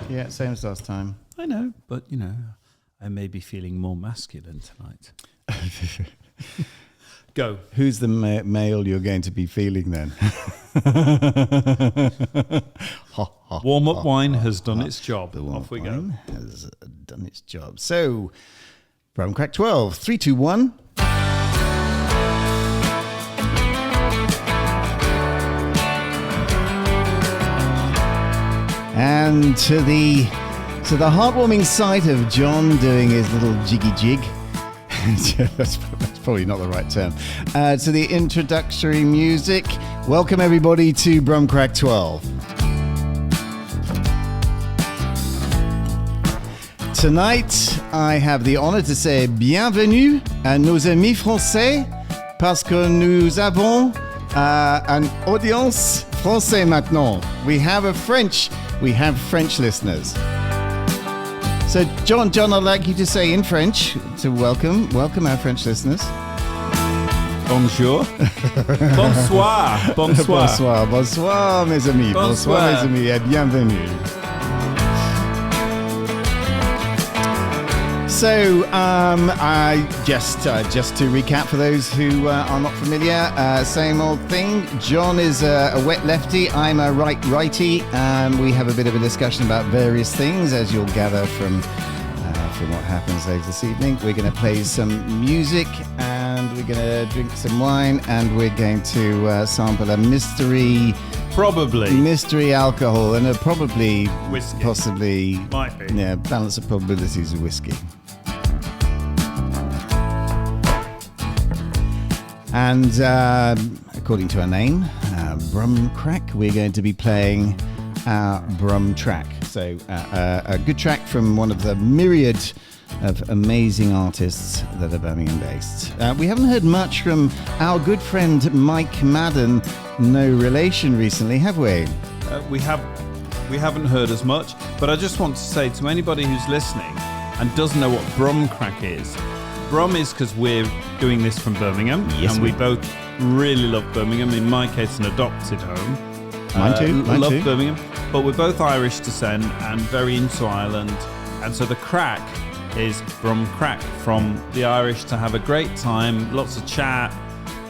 Yeah, same as last time. I know, but I may be feeling more masculine tonight. Go. Who's the male you're going to be feeling then? Warm-up wine has done its job. Off we go. Has done its job. So, Brum Crack 12, 3, 2, 1. And to the heartwarming sight of John doing his little jiggy jig. That's probably not the right term. To the introductory music, welcome everybody to Brum Crack 12. Tonight, I have the honor to say bienvenue à nos amis français parce que nous avons an audience français maintenant. We have French listeners. So, John, I'd like you to say in French to welcome our French listeners. Bonjour. Bonsoir. Bonsoir, mes amis. Bonsoir, mes amis, et bienvenue. So, just to recap for those who are not familiar, same old thing. John is a wet lefty. I'm a righty. We have a bit of a discussion about various things, as you'll gather from what happens later this evening. We're going to play some music, and we're going to drink some wine, and we're going to sample a mystery alcohol, and probably whiskey. Possibly might be. Yeah, balance of probabilities of whiskey. And according to our name, Brum Crack, we're going to be playing our Brum track. So a good track from one of the myriad of amazing artists that are Birmingham based. We haven't heard much from our good friend Mike Madden, no relation recently, have we? We haven't heard as much, but I just want to say to anybody who's listening and doesn't know what Brum Crack is, Brum is because we're doing this from Birmingham, yes, and we both really love Birmingham. In my case, an adopted home. Mine too. Love Birmingham, but we're both Irish descent and very into Ireland, and so the crack is Brum Crack, from the Irish to have a great time, lots of chat,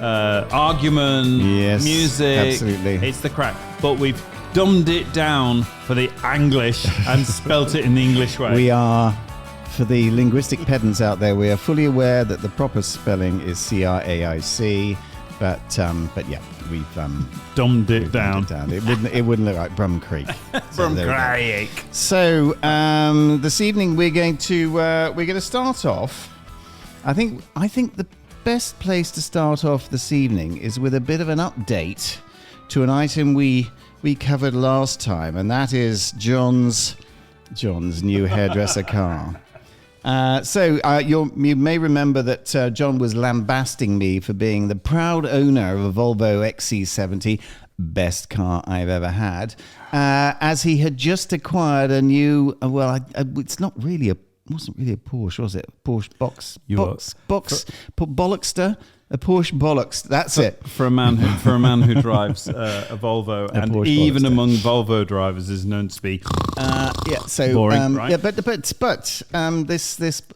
argument, yes, music. Absolutely, it's the crack, but we've dumbed it down for the English and spelt it in the English way. We are. For the linguistic pedants out there, we are fully aware that the proper spelling is C-R-A-I-C, but yeah, we've dumbed it down. It wouldn't look like Brum Creek. Brum Creek. So this evening we're going to start off. I think the best place to start off this evening is with a bit of an update to an item we covered last time, and that is John's new hairdresser car. You may remember that John was lambasting me for being the proud owner of a Volvo XC70, best car I've ever had, as he had just acquired a new. It's not really wasn't really a Porsche, was it? Porsche Bolloxter. A Porsche Bolloxter. That's it. For a man who drives a Volvo, and Porsche even Bolloxter. Among Volvo drivers is known to be boring, right? Yeah, but this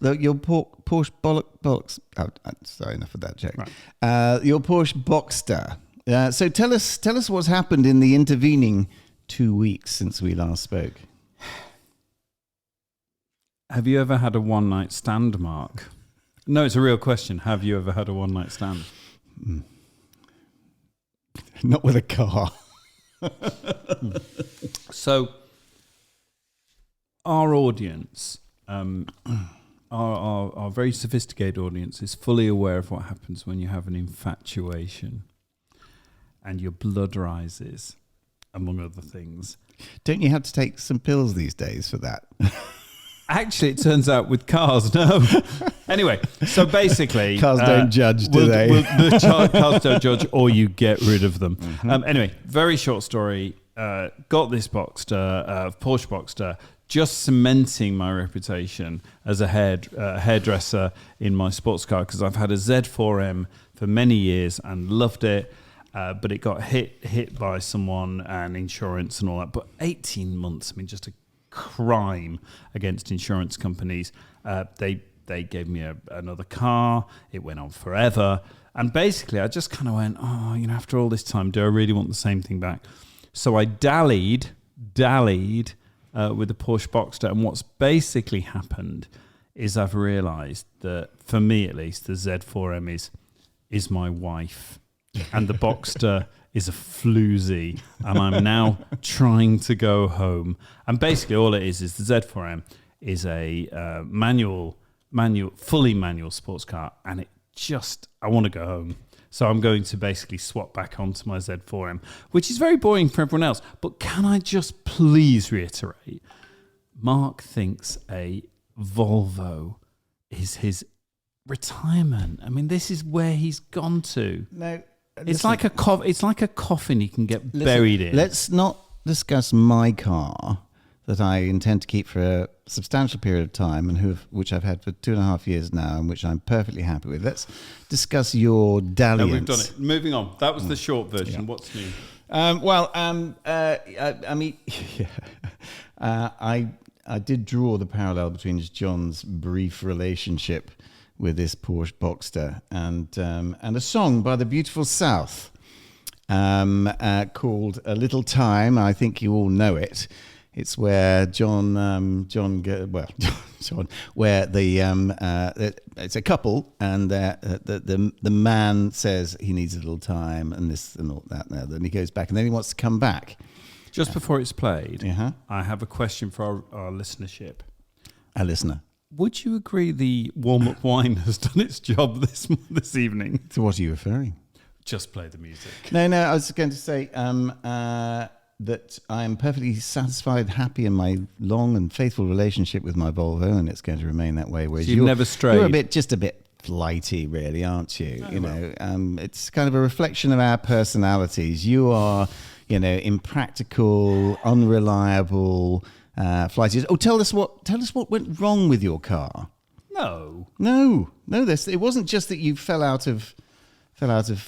your Porsche Bolloxter. Oh, sorry, enough of that joke. Right. Your Porsche Boxster. So tell us what's happened in the intervening 2 weeks since we last spoke. Have you ever had a one-night stand, Mark? No, it's a real question. Have you ever had a one-night stand? Not with a car. So, our audience, our very sophisticated audience, is fully aware of what happens when you have an infatuation and your blood rises, among other things. Don't you have to take some pills these days for that? Actually, it turns out with cars, no. Anyway, so basically... Cars don't judge, do they? Cars don't judge, or you get rid of them. Mm-hmm. Anyway, very short story. Got this Boxster, Porsche Boxster, just cementing my reputation as a hairdresser in my sports car, because I've had a Z4M for many years and loved it. But it got hit by someone and insurance and all that. But 18 months, I mean, just a crime against insurance companies. They gave me another car. It went on forever. And basically, I just kind of went, after all this time, do I really want the same thing back? So I dallied with the Porsche Boxster. And what's basically happened is I've realised that, for me at least, the Z4M is my wife. And the Boxster is a floozy. And I'm now trying to go home. And basically all it is the Z4M is a fully manual sports car, and I want to go home. So I'm going to basically swap back onto my Z4M, which is very boring for everyone else. But can I just please reiterate, Mark thinks a Volvo is his retirement. I mean, this is where he's gone to. No, it's like a coffin he can get buried in. Let's not discuss my car that I intend to keep for a substantial period of time and which I've had for 2.5 years now and which I'm perfectly happy with. Let's discuss your dalliance. No, we've done it. Moving on. That was the short version. Yeah. What's new? I did draw the parallel between John's brief relationship with this Porsche Boxster and a song by the Beautiful South called "A Little Time." I think you all know it. It's where John, where it's a couple, and the man says he needs a little time, and this and all that. And then he goes back, and then he wants to come back. Just before it's played, I have a question for our listenership. A listener. Would you agree the warm-up wine has done its job this evening? To what are you referring? Just play the music. No, I was going to say that I am perfectly satisfied, happy in my long and faithful relationship with my Volvo, and it's going to remain that way. Whereas so you've never strayed. You're just a bit flighty, really, aren't you? It's kind of a reflection of our personalities. You are, impractical, unreliable, flighty. Oh, tell us what went wrong with your car. No. It wasn't just that you fell out of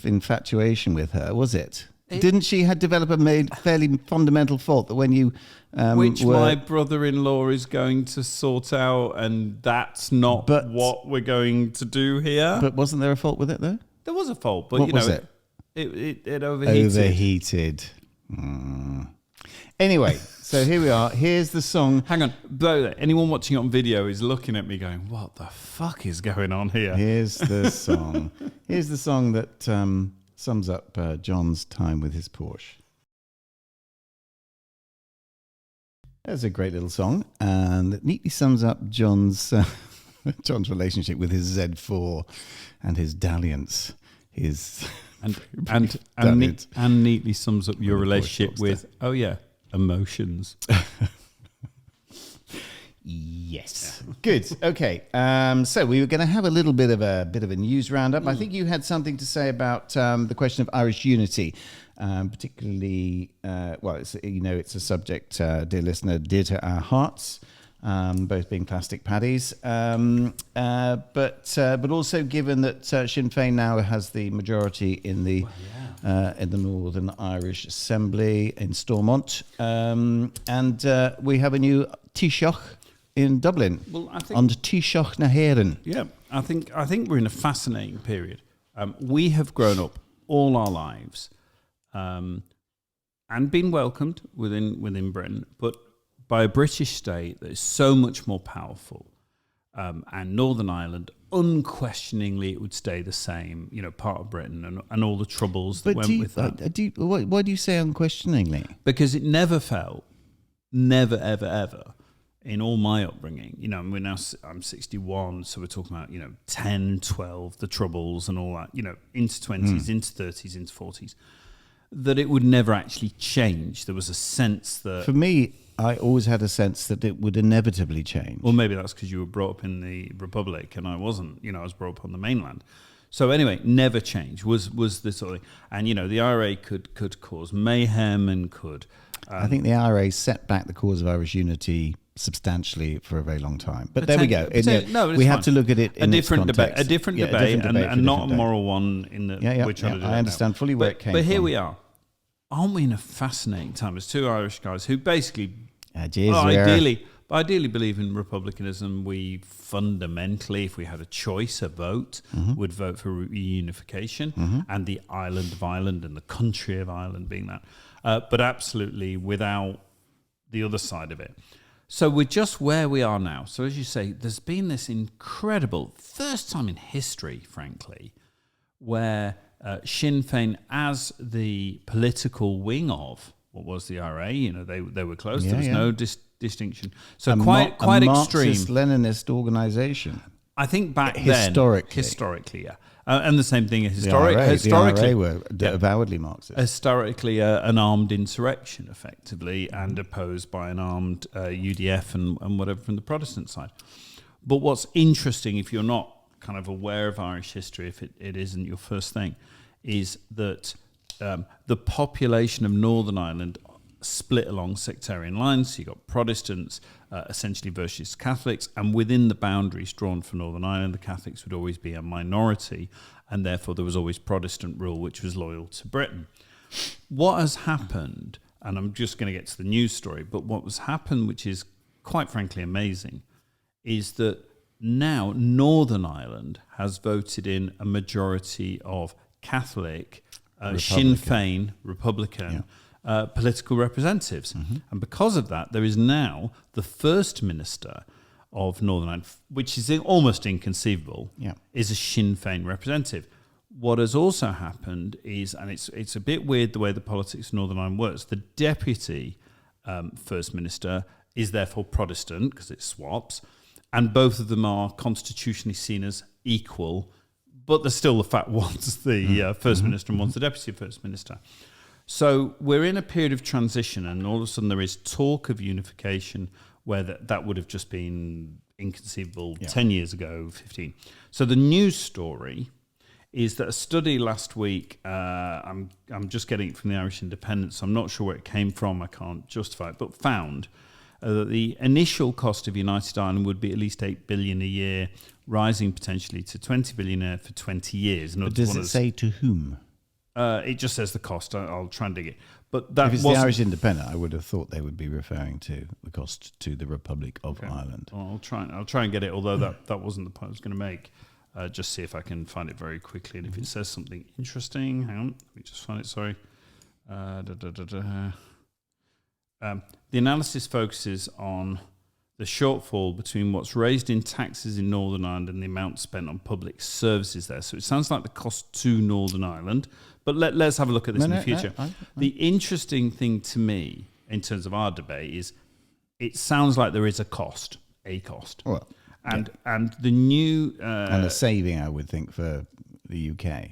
infatuation with her, was it? Didn't she develop a fairly fundamental fault that when you which my brother-in-law is going to sort out, and that's not what we're going to do here. But wasn't there a fault with it, though? There was a fault, but what was it? It overheated. Overheated. Anyway, so here we are. Here's the song. Hang on. Though anyone watching it on video is looking at me going, what the fuck is going on here? Here's the song. Here's the song that sums up John's time with his Porsche. That's a great little song, and it neatly sums up John's relationship with his Z4 and his dalliance. And neatly sums up your relationship with emotions. Yes. Good. Okay. So we were going to have a little bit of a news roundup. I think you had something to say about the question of Irish unity, particularly. It's a subject, dear listener, dear to our hearts. Both being plastic paddies, but also given that Sinn Féin now has the majority in the Northern Irish Assembly in Stormont, and we have a new Taoiseach in Dublin. Well, I think on the Taoiseach na Héireann. Yeah, I think we're in a fascinating period. We have grown up all our lives, and been welcomed within Britain, but by a British state that is so much more powerful, and Northern Ireland, unquestioningly, it would stay the same, part of Britain and all the troubles that went with that. Why do you say unquestioningly? Because it never felt, never, ever, ever, in all my upbringing, I'm 61, so we're talking about, 10, 12, the troubles and all that, into 20s, into 30s, into 40s, that it would never actually change. There was a sense that... For me, I always had a sense that it would inevitably change. Well, maybe that's because you were brought up in the Republic and I wasn't. I was brought up on the mainland. So anyway, never change was the sort of thing. And, the IRA could cause mayhem and could... I think the IRA set back the cause of Irish unity substantially for a very long time. But there we go. We have to look at it in a different debate. A different debate and not a moral one in the we're trying to do. I understand fully where it came from. But here we are. Aren't we in a fascinating time? There's two Irish guys who basically Cheers, Well, yeah. ideally believe in republicanism. We fundamentally, if we had a choice, a vote, would vote for reunification and the island of Ireland and the country of Ireland being that. But absolutely without the other side of it. So we're just where we are now. So as you say, there's been this incredible, first time in history, frankly, where Sinn Féin, as the political wing of what was the IRA, they were close. There was no distinction. So quite extreme. Marxist-Leninist organisation. I think back historically, yeah. And the same thing historically. The IRA were avowedly Marxist. Historically, an armed insurrection, effectively, and opposed by an armed UDF and whatever from the Protestant side. But what's interesting, if you're not kind of aware of Irish history, if it isn't your first thing, is that the population of Northern Ireland split along sectarian lines. So you've got Protestants, essentially versus Catholics, and within the boundaries drawn for Northern Ireland, the Catholics would always be a minority, and therefore there was always Protestant rule, which was loyal to Britain. What has happened, and I'm just going to get to the news story, but what has happened, which is quite frankly amazing, is that now Northern Ireland has voted in a majority of Catholic, Sinn Féin, Republican, political representatives. And because of that, there is now the First Minister of Northern Ireland, which is almost inconceivable, is a Sinn Féin representative. What has also happened is, and it's a bit weird the way the politics of Northern Ireland works, the Deputy First Minister is therefore Protestant, because it swaps, and both of them are constitutionally seen as equal, but there's still the fact one's the First Minister and one's the Deputy First Minister. So we're in a period of transition, and all of a sudden there is talk of unification where that would have just been inconceivable 10 years ago, 15. So the news story is that a study last week, I'm just getting it from the Irish Independent, so I'm not sure where it came from, I can't justify it, but found that the initial cost of United Ireland would be at least 8 billion a year, rising potentially to 20 billion for 20 years. But does it say to whom? It just says the cost. I'll try and dig it. But that if it's the Irish Independent, I would have thought they would be referring to the cost to the Republic of Ireland. Well, I'll try and get it, although that wasn't the point I was going to make. Just see if I can find it very quickly. And if it says something interesting, hang on, let me just find it, sorry. The analysis focuses on the shortfall between what's raised in taxes in Northern Ireland and the amount spent on public services there. So it sounds like the cost to Northern Ireland, but let's have a look at this in the future. The interesting thing to me, in terms of our debate, is it sounds like there is a cost. Well, and the new... and a saving, I would think, for the UK.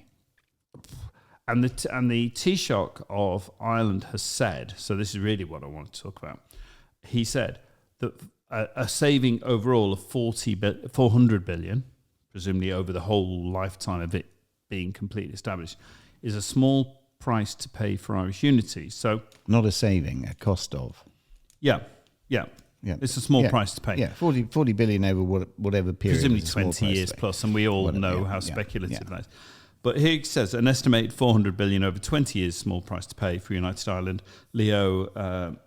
And the Taoiseach of Ireland has said, so this is really what I want to talk about, he said that a saving overall of 400 billion, presumably over the whole lifetime of it being completely established, is a small price to pay for Irish unity. So not a saving, a cost of. Yeah. It's a small price to pay. Yeah, 40 billion over whatever period. Presumably 20 years plus, and we all know how speculative that is. But here it says an estimated 400 billion over 20 years, small price to pay for United Ireland. Leo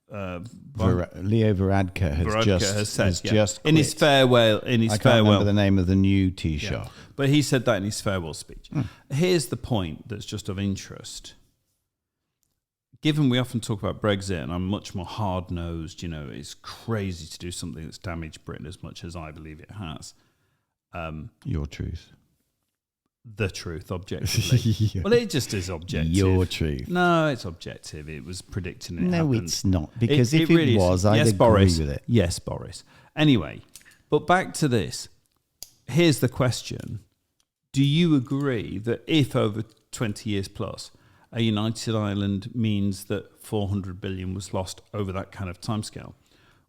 Varadkar has said just in his farewell. I can't remember the name of the new Taoiseach. But he said that in his farewell speech. Here's the point that's just of interest. Given we often talk about Brexit, and I'm much more hard-nosed, it's crazy to do something that's damaged Britain as much as I believe it has. Your truth. The truth, objectively. Well, it just is objective. Your truth. No, it's objective. It was predicting it happened. No, it's not. Because if it really was, I'd agree with it. Yes, Boris. Anyway, but back to this. Here's the question. Do you agree that if over 20 years plus, a United Ireland means that 400 billion was lost over that kind of timescale,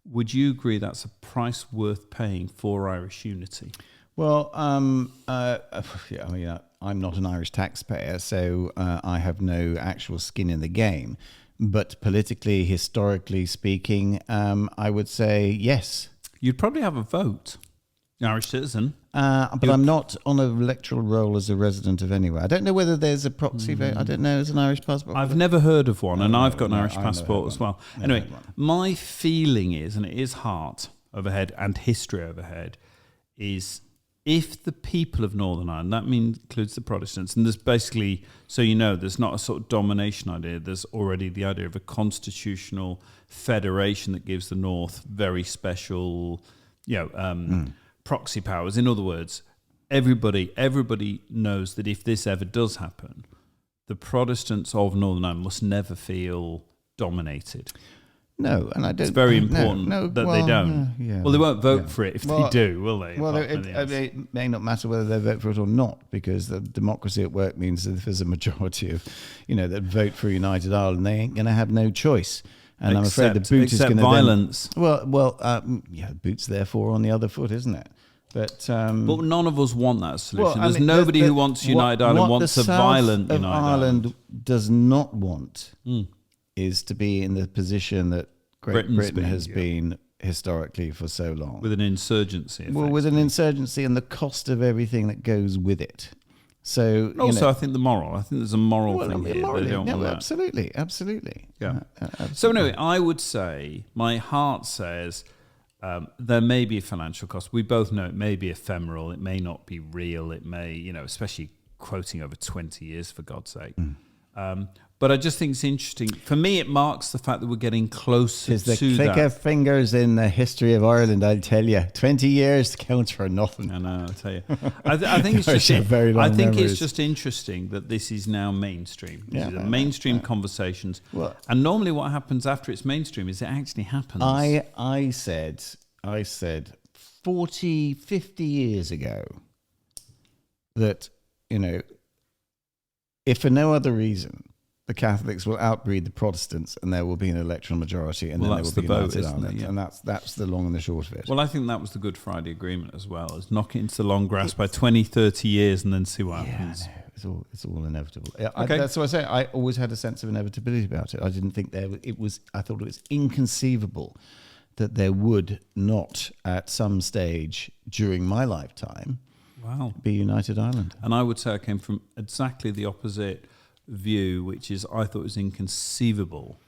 would you agree that's a price worth paying for Irish unity? Well, I'm not an Irish taxpayer, so I have no actual skin in the game. But politically, historically speaking, I would say yes. You'd probably have a vote. Irish citizen. But I'm not on an electoral roll as a resident of anywhere. I don't know whether there's a proxy vote. I don't know. Is an Irish passport? I've never heard of one, and I've got an Irish I never passport had as one. well. Never Anyway, had one. my feeling is, and it is heart overhead and history overhead, is if the people of Northern Ireland, that includes the Protestants, and there's basically, so you know, there's not a sort of domination idea, there's already the idea of a constitutional federation that gives the North very special, proxy powers. In other words, everybody knows that if this ever does happen, the Protestants of Northern Ireland must never feel dominated. No, and I don't. It's very important that they don't. Well, they won't vote for it if they do, will they? Well, it may not matter whether they vote for it or not, because the democracy at work means that if there's a majority of, that vote for United Ireland, they ain't going to have no choice. And I'm afraid the boot is going to violence. Boot's therefore on the other foot, isn't it? But none of us want that solution. There's nobody who wants United Ireland wants a violent United Ireland does not want is to be in the position that Great Britain has been historically for so long. With an insurgency. Well, with an insurgency and the cost of everything that goes with it. So also, I think I think there's a moral thing here. Morally, they don't want that. Absolutely. Yeah. Absolutely. So anyway, I would say my heart says there may be a financial cost. We both know it may be ephemeral. It may not be real. It may, especially quoting over 20 years, for God's sake. But I just think it's interesting. For me, it marks the fact that we're getting closer to that. It's the click of fingers in the history of Ireland, I'll tell you. 20 years counts for nothing. I know, I'll tell you. I think it's just it's just interesting that this is now mainstream. This is mainstream conversations. Well, and normally what happens after it's mainstream is it actually happens. I said 40, 50 years ago that, if for no other reason, the Catholics will outbreed the Protestants, and there will be an electoral majority, and then there will be United Ireland, and that's the long and the short of it. Well, I think that was the Good Friday Agreement as well, is knock it into the long grass by 20, 30 years, and then see what happens. No, it's all inevitable. Okay. That's what I say. I always had a sense of inevitability about it. I didn't think I thought it was inconceivable that there would not, at some stage during my lifetime, be United Ireland. And I would say I came from exactly the opposite view, which is I thought it was inconceivable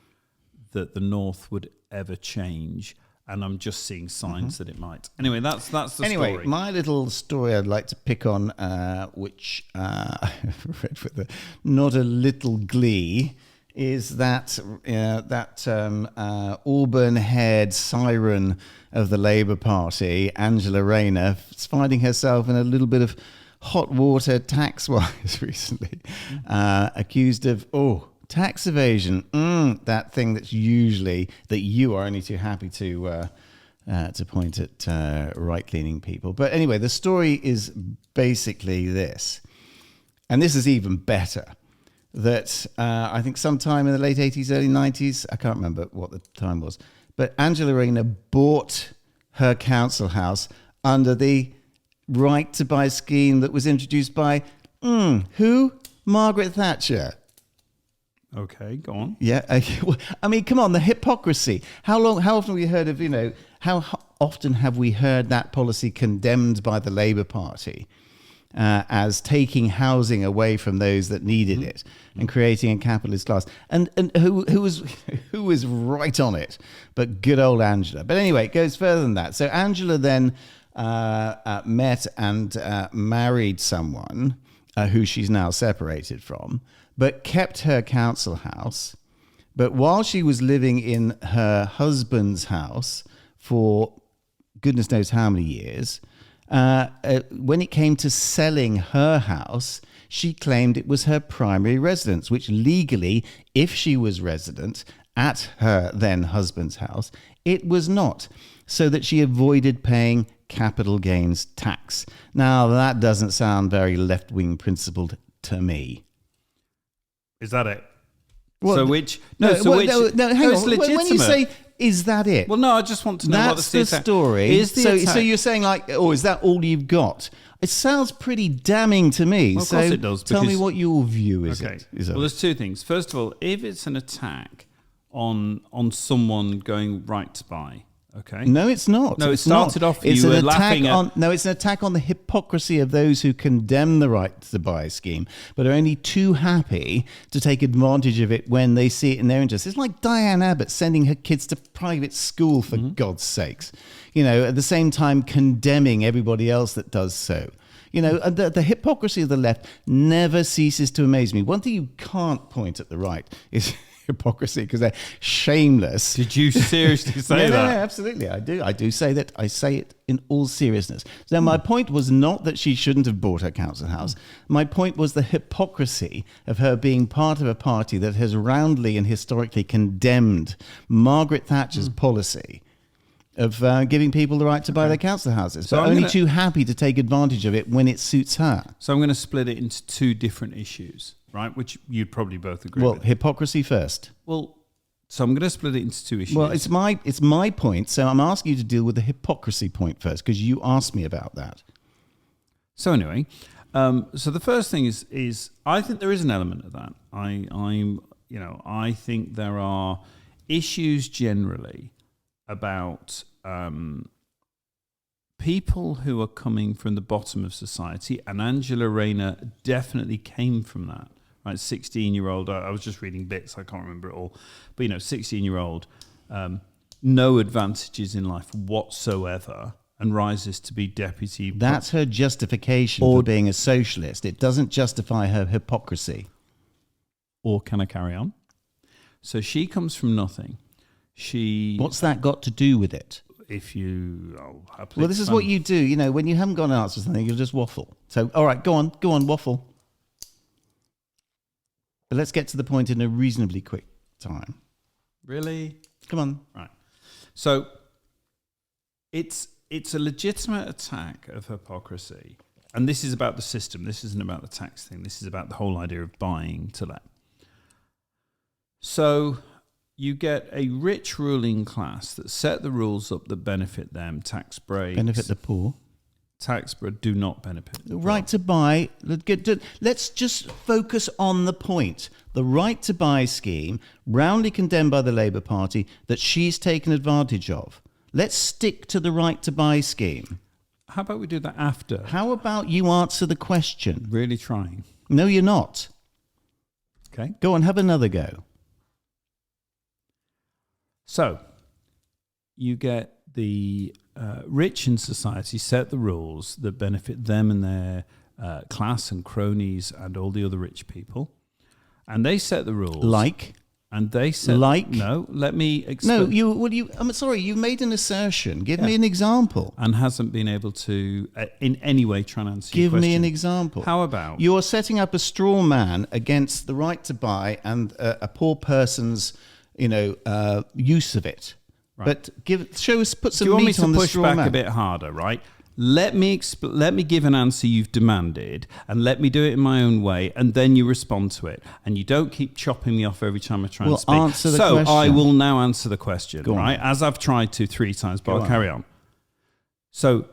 that the North would ever change, and I'm just seeing signs that it might. Anyway, that's the story. My little story I'd like to pick on, which I read with not a little glee, is that auburn-haired siren of the Labour Party, Angela Rayner, is finding herself in a little bit of hot water tax-wise recently, accused of tax evasion. That thing that you are only too happy to point at right-leaning people. But anyway, the story is basically this, and this is even better. That I think sometime in the late 80s, early 90s, I can't remember what the time was, but Angela Rayner bought her council house under the right to buy scheme that was introduced by who? Margaret Thatcher. Okay, go on. Yeah, I mean, come on, the hypocrisy. How often have we heard of, how often have we heard that policy condemned by the Labour Party as taking housing away from those that needed it and creating a capitalist class? And who was right on it? But good old Angela. But anyway, it goes further than that. So Angela then met and married someone who she's now separated from, but kept her council house. But while she was living in her husband's house for goodness knows how many years, when it came to selling her house, she claimed it was her primary residence, which legally, if she was resident at her then husband's house, it was not, so that she avoided paying capital gains tax. Now, that doesn't sound very left-wing principled to me. Is that it? Well, hang on. When you say, is that it? Well, no, I just want to know that's the story. So you're saying is that all you've got? It sounds pretty damning to me. Well, of course it does. Tell me what your view is. Okay. Well, there's two things. First of all, if it's an attack on someone going right to buy, Okay. No, it's not. No, it It's started not. off It's you an were attack laughing at... on. No, it's an attack on the hypocrisy of those who condemn the right to buy scheme, but are only too happy to take advantage of it when they see it in their interest. It's like Diane Abbott sending her kids to private school, for God's sakes. You know, at the same time condemning everybody else that does so. You know, the hypocrisy of the left never ceases to amaze me. One thing you can't point at the right is hypocrisy, because they're shameless. Did you seriously say that? No, absolutely. I do say that. I say it in all seriousness. So my point was not that she shouldn't have bought her council house. My point was the hypocrisy of her being part of a party that has roundly and historically condemned Margaret Thatcher's policy of giving people the right to buy their council houses, So but I'm only gonna- too happy to take advantage of it when it suits her. So I'm going to split it into two different issues, right? Which you'd probably both agree Well, with. hypocrisy first. Well, so I'm going to split it into two issues. Well, it's my point, so I'm asking you to deal with the hypocrisy point first, because you asked me about that. So anyway, so the first thing is I think there is an element of that. I think there are issues generally about people who are coming from the bottom of society, and Angela Rayner definitely came from that. Right, 16-year-old. I was just reading bits. I can't remember it all, but 16-year-old, no advantages in life whatsoever, and rises to be deputy. That's her justification for being a socialist. It doesn't justify her hypocrisy. Or can I carry on? So she comes from nothing. What's that got to do with it? Happily Well, this is what you do. You know, when you haven't got an answer to something, you'll just waffle. So, all right, go on, waffle. But let's get to the point in a reasonably quick time. Really? Come on. Right. So it's a legitimate attack of hypocrisy. And this is about the system. This isn't about the tax thing. This is about the whole idea of buying to let. So you get a rich ruling class that set the rules up that benefit them, tax breaks. Benefit the poor. Tax breaks do not benefit the Right to buy. Let's just focus on the point. The right to buy scheme, roundly condemned by the Labour Party, that she's taken advantage of. Let's stick to the right to buy scheme. How about we do that after? How about you answer the question? Really trying. No, you're not. Okay. Go on, have another go. So you get the rich in society set the rules that benefit them and their class and cronies and all the other rich people. And they set the rules. Like? And they set... Like? No, let me explain. No, I'm sorry, you made an assertion. Give me an example. And hasn't been able to, in any way, try and answer your Give question. me an example. How about... You're setting up a straw man against the right to buy and a poor person's, use of it. Right. But put some Do you want me meat to on the push straw back man. a bit harder, right? Let me give an answer you've demanded, and let me do it in my own way, and then you respond to it. And you don't keep chopping me off every time I try and speak. Answer the so question. I will now answer the question, Go on. right? As I've tried to 3 times, but Go I'll on. carry on. So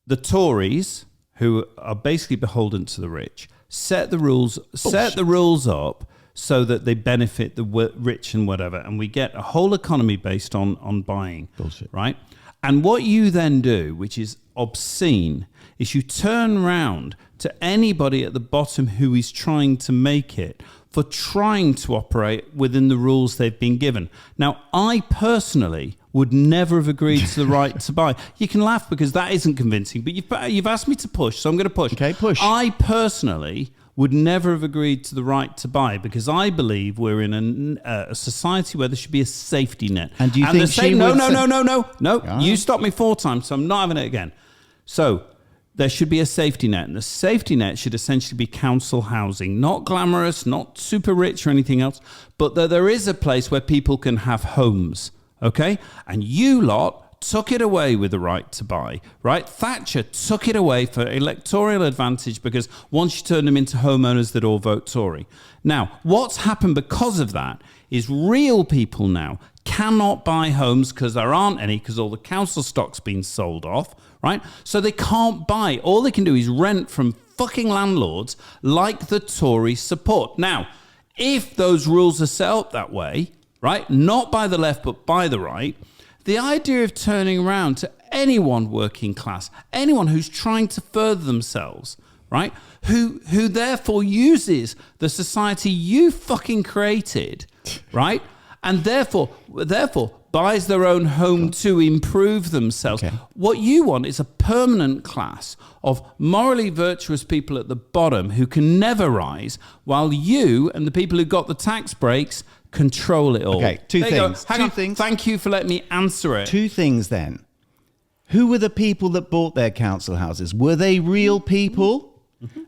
the Tories, who are basically beholden to the rich, set the rules up so that they benefit the rich and whatever, and we get a whole economy based on buying. Bullshit. Right? And what you then do, which is obscene, is you turn round to anybody at the bottom who is trying to make it for trying to operate within the rules they've been given. Now, I personally would never have agreed to the right to buy. You can laugh because that isn't convincing, but you've asked me to push, so I'm going to push. Okay, push. I personally would never have agreed to the right to buy because I believe we're in a society where there should be a safety net. And do you think she No. Yeah. You stopped me 4 times, so I'm not having it again. So there should be a safety net, and the safety net should essentially be council housing, not glamorous, not super rich or anything else, but that there is a place where people can have homes, okay? And you lot took it away with the right to buy, right? Thatcher took it away for electoral advantage because once you turn them into homeowners, they'd all vote Tory. Now, what's happened because of that is real people now cannot buy homes because there aren't any because all the council stock's been sold off, right? So they can't buy. All they can do is rent from fucking landlords like the Tories support. Now, if those rules are set up that way, right, not by the left but by the right, The idea of turning around to anyone working class, anyone who's trying to further themselves, right? Who therefore uses the society you fucking created, right? And therefore buys their own home to improve themselves. Okay. What you want is a permanent class of morally virtuous people at the bottom who can never rise, while you and the people who got the tax breaks control it all. Okay, two There you go. things. Hang Two on. things. Thank you for letting me answer it. Two things then. Who were the people that bought their council houses? Were they real people?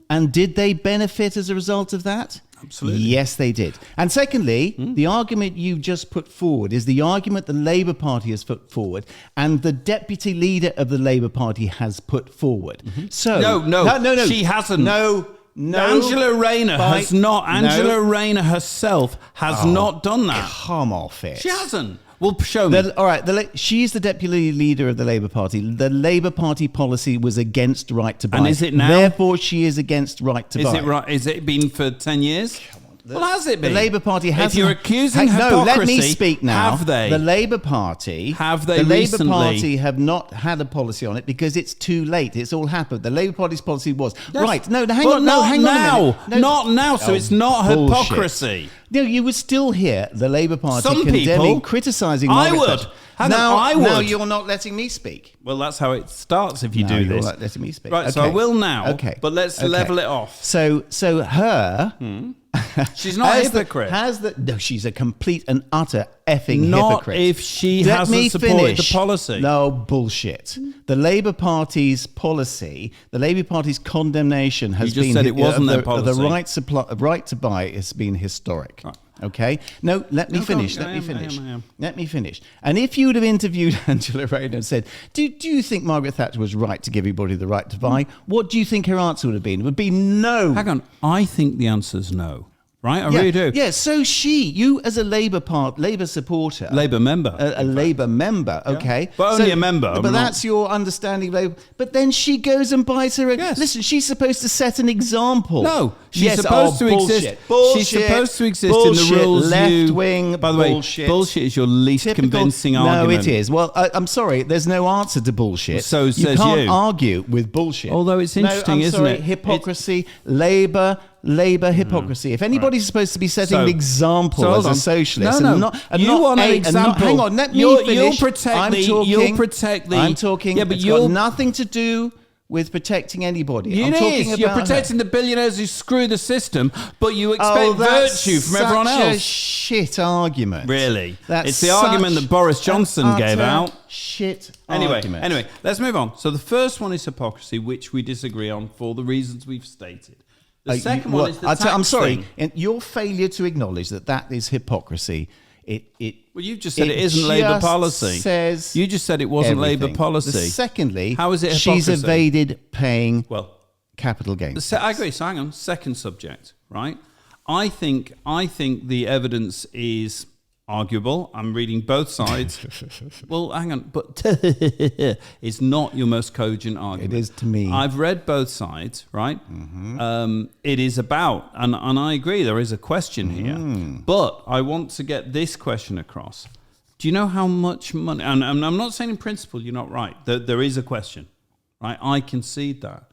And did they benefit as a result of that? Absolutely. Yes, they did. And secondly, the argument you just put forward is the argument the Labour Party has put forward and the deputy leader of the Labour Party has put forward. So No. She hasn't. No. Angela Rayner has not. Angela Rayner herself has not done that. Come off it. She hasn't. Well, show me. All right, she's the deputy leader of the Labour Party. The Labour Party policy was against right to buy. And is it now? Therefore, she is against right to buy. Is it right? Is it been for 10 years? Well, has it been? The Labour Party has. If you're accusing hypocrisy, no, let me speak now. Have they? The Labour Party. Have they The Labour recently? Party have not had a policy on it because it's too late. It's all happened. The Labour Party's policy was right. No, hang on. No, hang on a minute. No, not now. So it's not bullshit. hypocrisy. No, you would still hear the Labour Party Some condemning, people, criticising. I Margaret would. Thatcher. Hang on, I would. Now you're not letting me speak. Well, that's how it starts if you No, do you're this. not letting me speak. Right, so I will now. Okay. But let's level it off. So her. She's not a hypocrite. No, she's a complete and utter effing Not hypocrite. if she Let hasn't me supported finish. the policy. No, bullshit. The Labour Party's policy, the Labour Party's condemnation has You just been... said it wasn't their policy. The right to buy has been historic. Right. Okay? No, let me finish. I am. Let me finish. And if you would have interviewed Angela Rayner and said, do you think Margaret Thatcher was right to give everybody the right to buy? What do you think her answer would have been? It would be no. Hang on. I think the answer's no. Right? I really do. Yeah, so you as a Labour supporter... Labour member. A Labour member, okay. But only a member. But that's your understanding of Labour. But then she goes and buys her... Yes. Listen, she's supposed to set an example. No, she's Yes, supposed to bullshit. exist. Bullshit. She's supposed to exist Bullshit. in the rules. Left wing. By the way, bullshit. bullshit is your least convincing argument. No, it is. Well, I'm sorry. There's no answer to bullshit. So says you can't you. argue with bullshit. Although it's interesting, no, I'm isn't sorry, it? Hypocrisy, Labour hypocrisy. If anybody's supposed to be setting an example as a socialist, no. and not You want an example. hang on, let me finish. You'll protect the. I'm talking. Yeah, but it's got nothing to do with protecting anybody. You're protecting the billionaires who screw the system, but you expect virtue from everyone else. That's a shit argument. Really? That's it's the argument that Boris Johnson gave out. Shit argument. Anyway, let's move on. So the first one is hypocrisy, which we disagree on for the reasons we've stated. The second one is the tax I'm sorry. thing. And your failure to acknowledge that is hypocrisy. Well, you just said it isn't Labour policy. You just said it wasn't Labour policy. Secondly, how is it hypocrisy? She's evaded paying capital gains. I agree. So hang on. Second subject, right? I think the evidence is arguable. I'm reading both sides. Well, hang on, but it's not your most cogent argument. It is to me. I've read both sides, right? Mm-hmm. It is about, and I agree, there is a question here, but I want to get this question across. Do you know how much money, and I'm not saying in principle you're not right, there is a question, right? I concede that.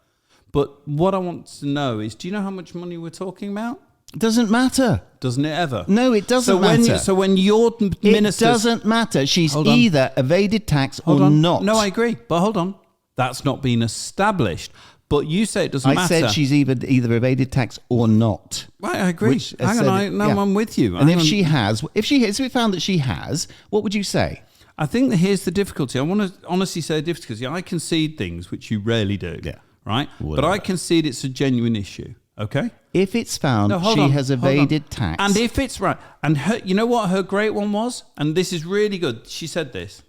But what I want to know is, do you know how much money we're talking about? It doesn't matter. Doesn't it ever? No, it doesn't matter. So when your minister... It doesn't matter. She's either evaded tax or not. No, I agree. But hold on. That's not been established. But you say it doesn't matter. I said she's either evaded tax or not. Right, I agree. I'm with you. And if we found that she has, what would you say? I think that here's the difficulty. I want to honestly say the difficulty. I concede things, which you rarely do. Yeah. Right? Whatever. But I concede it's a genuine issue. Okay? If it's found she has evaded tax. And if it's right. And you know what her great one was? And this is really good. She said this.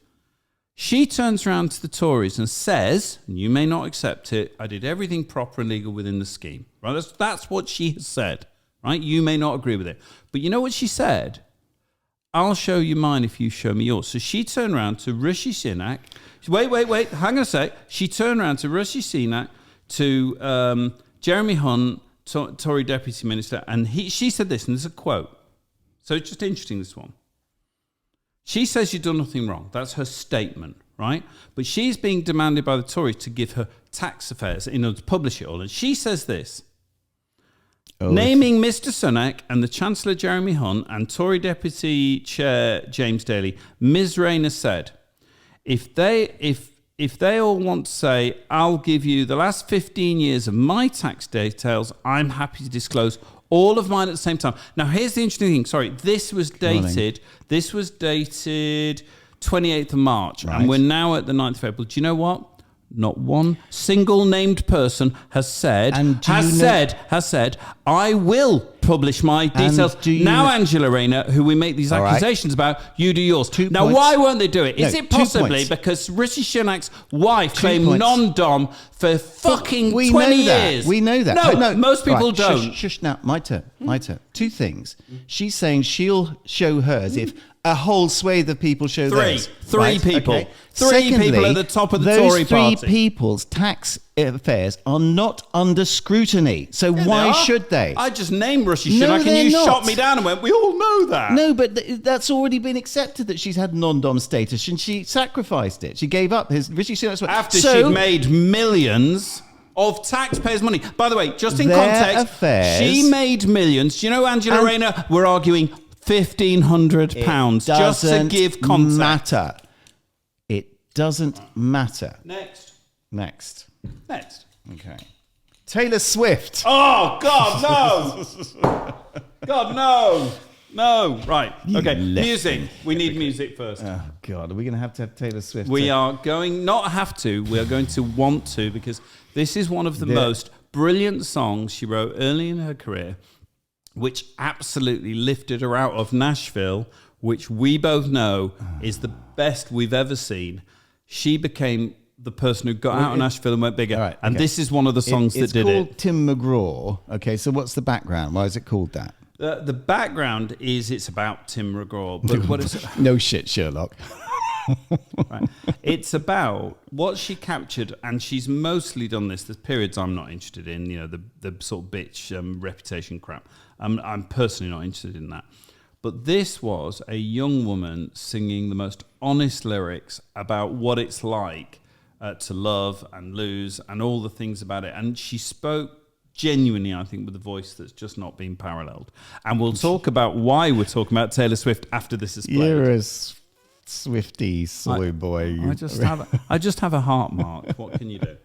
She turns around to the Tories and says, and you may not accept it, I did everything proper and legal within the scheme. Right? That's what she has said. Right? You may not agree with it. But you know what she said? I'll show you mine if you show me yours. So she turned around to Rishi Sunak. Wait. Hang on a sec. She turned around to Rishi Sunak, to Jeremy Hunt, Tory Deputy Minister, and she said this, and there's a quote. So it's just interesting, this one. She says you've done nothing wrong. That's her statement, right? But she's being demanded by the Tories to give her tax affairs in order to publish it all. And she says this, naming Mr. Sunak and the Chancellor Jeremy Hunt and Tory Deputy Chair James Daly, Ms. Rayner said, if they all want to say, I'll give you the last 15 years of my tax details, I'm happy to disclose all of mine at the same time. Now, here's the interesting thing. Sorry, this was dated 28th of March, right. And we're now at the 9th of April. Do you know what? Not one single named person has said, I will publish my details. Now, Angela Rayner, who we make these accusations about, you do yours. Now, why won't they do it? Is it possibly because Rishi Sunak's wife claimed non-dom for fucking 20 years? We know that. No, most people don't. Shush, now, my turn. Two things. She's saying she'll show hers if a whole swathe of people show theirs. Three people. Okay. Three people at the top of the Tory party. Those three people's tax affairs are not under scrutiny. So why should they? I just named Rishi Sunak and you shot me down and went, we all know that. No, but that's already been accepted that she's had non-dom status and she sacrificed it. She gave up his Rishi Sunak's after she'd made millions of taxpayers' money. By the way, just in context, she made millions. Do you know, Angela Rayner, we're arguing £1,500 just to give context. It doesn't matter. Next. Okay. Taylor Swift. Oh, God, no. God, no. No. Right. Okay. Music. We need music first. Oh, God. Are we going to have Taylor Swift? We are going, not have to, we are going to want to, because this is one of the most brilliant songs she wrote early in her career, which absolutely lifted her out of Nashville, which we both know is the best we've ever seen. She became the person who got out of Nashville and went bigger. Right, and this is one of the songs that did it. It's called Tim McGraw. Okay, so what's the background? Why is it called that? The background is it's about Tim McGraw. But what is it? No shit, Sherlock. Right. It's about what she captured, and she's mostly done this. There's periods I'm not interested in, the sort of bitch reputation crap. I'm personally not interested in that. But this was a young woman singing the most honest lyrics about what it's like to love and lose and all the things about it. And she spoke genuinely, I think, with a voice that's just not been paralleled. And we'll talk about why we're talking about Taylor Swift after this is played. You're a Swifty soy boy. I just have a heart mark. What can you do?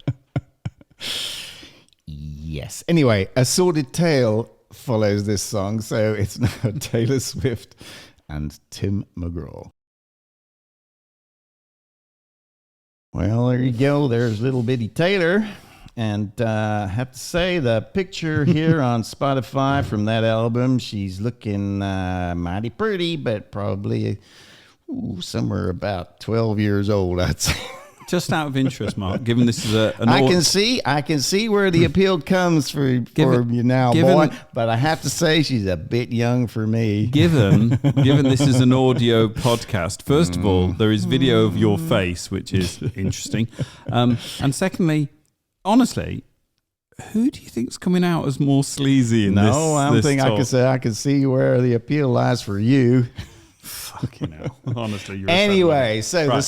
Yes. Anyway, A Sordid Tale follows this song, so it's now Taylor Swift and Tim McGraw. Well, there you go. There's little bitty Taylor. And I have to say, the picture here on Spotify from that album, she's looking mighty pretty, but probably somewhere about 12 years old, I'd say. Just out of interest, Mark, given this is I can see where the appeal comes for you now, boy. But I have to say, she's a bit young for me. Given this is an audio podcast, first of all, there is video of your face, which is interesting, and secondly, honestly, who do you think's coming out as more sleazy in this? No, I don't think I can see where the appeal lies for you. Fucking hell. Honestly, you're anyway, so right. the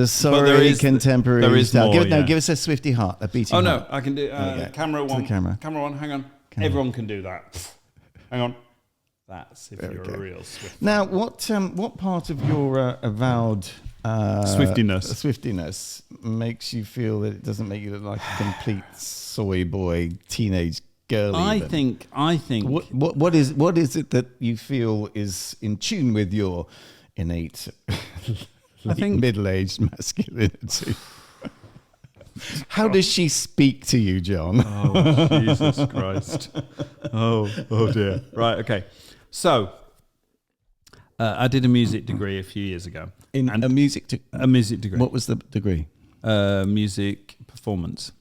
sorry contemporary. There is more. Give us a Swifty heart, a beating heart. No, I can do camera one. Camera one, hang on. Everyone can do that. Hang on. That's if you're a real Swiftie. Now, what part of your avowed Swiftiness makes you feel that it doesn't make you look like a complete soy boy teenage girl? I think. What is it that you feel is in tune with your innate, middle-aged masculinity? How does she speak to you, John? Oh, Jesus Christ! Oh dear. Right. Okay. So, I did a music degree a few years ago. A music degree. What was the degree? Music performance.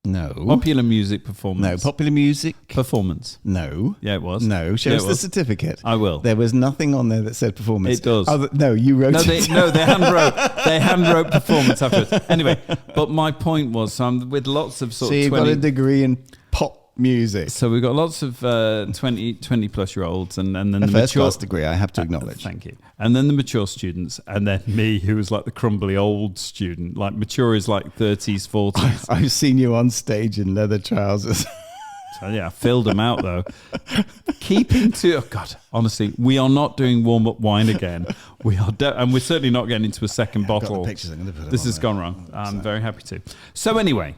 No. Popular music performance. No. Popular music performance. No. Yeah, it was. No. Show us the certificate. I will. There was nothing on there that said performance. It does. No, you wrote it. They handwrote performance afterwards. Anyway, but my point was, I'm with lots of So you've got a degree in pop music. So we've got lots of 20 plus year olds, and then the First mature class degree, I have to acknowledge. Thank you. And then the mature students, and then me, who was like the crumbly old student. Like mature is like 30s, 40s. I've seen you on stage in leather trousers. So yeah, I filled them out though. Keeping to, oh God, honestly, we are not doing warm up wine again. We are, and we're certainly not getting into a second bottle. This has gone wrong. I'm very happy to. So anyway.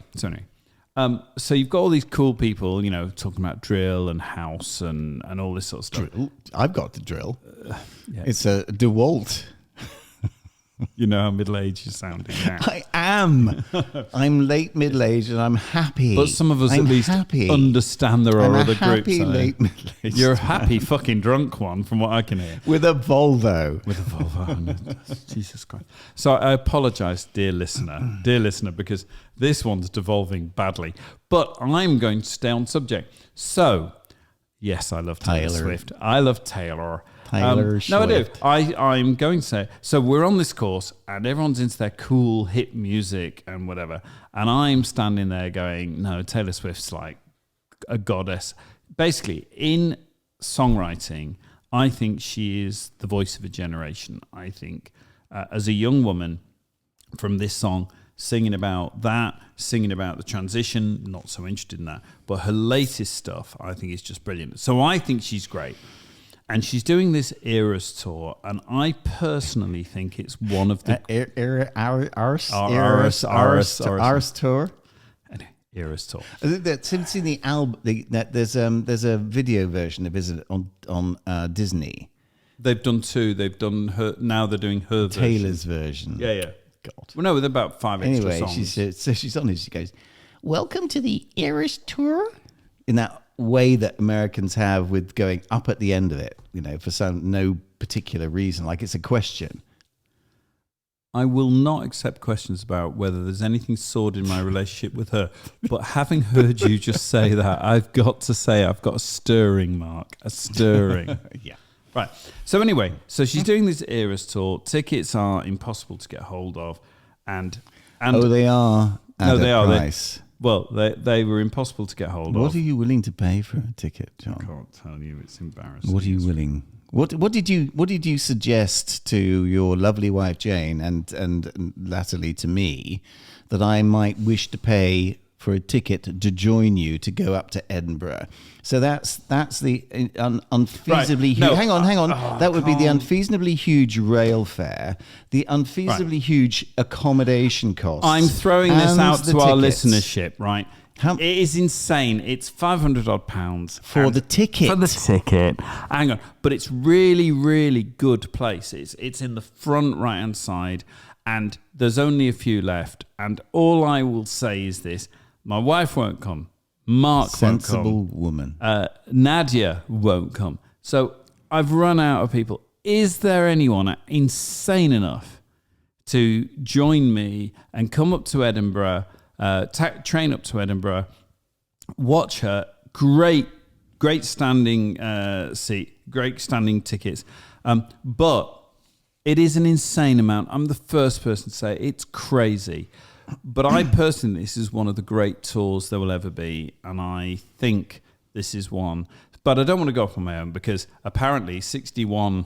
So you've got all these cool people, you know, talking about drill and house and all this sort of stuff. Drill? I've got the drill. Yeah. It's a DeWalt. You know how middle-aged you're sounding now. I am. I'm late middle-aged and I'm happy. But some of us at least understand there are other groups. Late middle-aged. You're a happy fucking drunk one, from what I can hear. With a Volvo. With a Volvo. Jesus Christ. So I apologise, dear listener, because this one's devolving badly. But I'm going to stay on subject. So, yes, I love Taylor Swift. I love Taylor. Taylor Swift. No, I do. I'm going to say, so we're on this course and everyone's into their cool hip music and whatever. And I'm standing there going, no, Taylor Swift's like a goddess. Basically, in songwriting, I think she is the voice of a generation. I think as a young woman from this song, singing about that, singing about the transition, not so interested in that. But her latest stuff, I think, is just brilliant. So I think she's great. And she's doing this Eras tour, and I personally think it's one of the Arse tour. Eras tour. Since in the album, there's a video version of it on Disney. They've done two. They've done her. Now they're doing her Taylor's version. Yeah. God. Well, no, with about 5 extra songs. She's on it. She goes, "Welcome to the Eras tour," in that way that Americans have with going up at the end of it, you know, for no particular reason, like it's a question. I will not accept questions about whether there's anything sordid in my relationship with her, but having heard you just say that, I've got to say I've got a stirring, Mark, a stirring. Yeah. Right. So anyway, so she's doing this Eras tour. Tickets are impossible to get hold of, and they are. They are. Price. They were impossible to get hold of. What are you willing to pay for a ticket, John? I can't tell you. It's embarrassing. What are you willing? What did you suggest to your lovely wife Jane and latterly to me that I might wish to pay for a ticket to join you to go up to Edinburgh? So that's the unfeasibly huge. No, hang on. That would be the can't. unfeasibly huge rail fare, the unfeasibly huge accommodation costs. I'm throwing this out to our tickets. listenership, right? It is insane. It's £500 odd for the ticket. For the ticket. Hang on, but it's really, really good place. It's in the front right hand side, and there's only a few left. And all I will say is this: my wife won't come. Mark sensible won't come. woman. Nadia won't come. So I've run out of people. Is there anyone insane enough to join me and come up to Edinburgh, train up to Edinburgh, watch her? Great standing seat, great standing tickets. But it is an insane amount. I'm the first person to say it's crazy. But I personally, this is one of the great tours there will ever be, and I think this is one. But I don't want to go off on my own, because apparently 61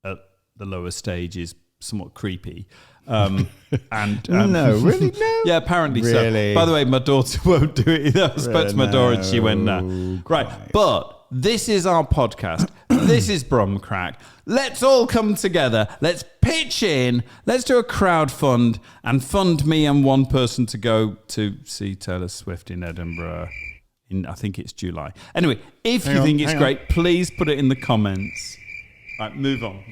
at the lower stage is somewhat creepy. No, really? No? Yeah, apparently really? So. By the way, my daughter won't do it either. I spoke to my daughter and she went, no. Right, but this is our podcast. This is Bromcrack. Let's all come together. Let's pitch in. Let's do a crowd fund and fund me and one person to go to see Taylor Swift in Edinburgh. I think it's July. Anyway, if you think it's great, please put it in the comments. Right, move on.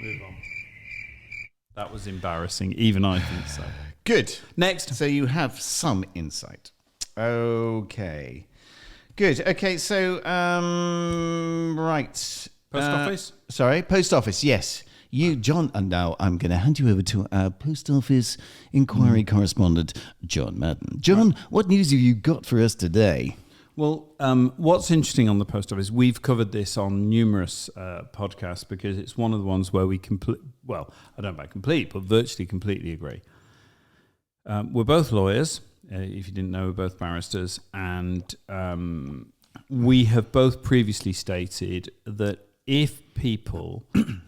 That was embarrassing. Even I think so. Good. Next. So you have some insight. Okay. Good. Okay, so, right. Post office? Sorry, post office, yes. You, John, and now I'm going to hand you over to our post office inquiry correspondent, John Madden. John, what news have you got for us today? Well, what's interesting on the post office, we've covered this on numerous podcasts, because it's one of the ones where we I don't know about complete, but virtually completely agree. We're both lawyers. If you didn't know, we're both barristers. And we have both previously stated that if people,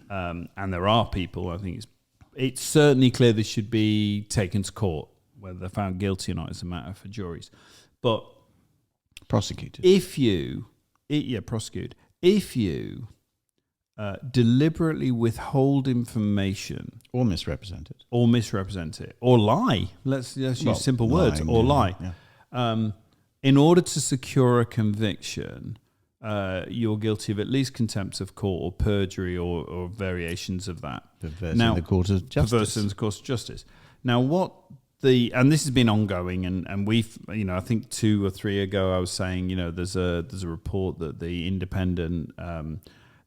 and there are people, I think it's certainly clear this should be taken to court, whether they're found guilty or not is a matter for juries. But prosecuted. Prosecute. If you deliberately withhold information or misrepresent it, or lie, let's use simple words, or lie, in order to secure a conviction, you're guilty of at least contempt of court or perjury or variations of that. Perversing the court of justice. Now, and this has been ongoing, and we've, I think 2 or 3 ago I was saying, there's a report that the independent,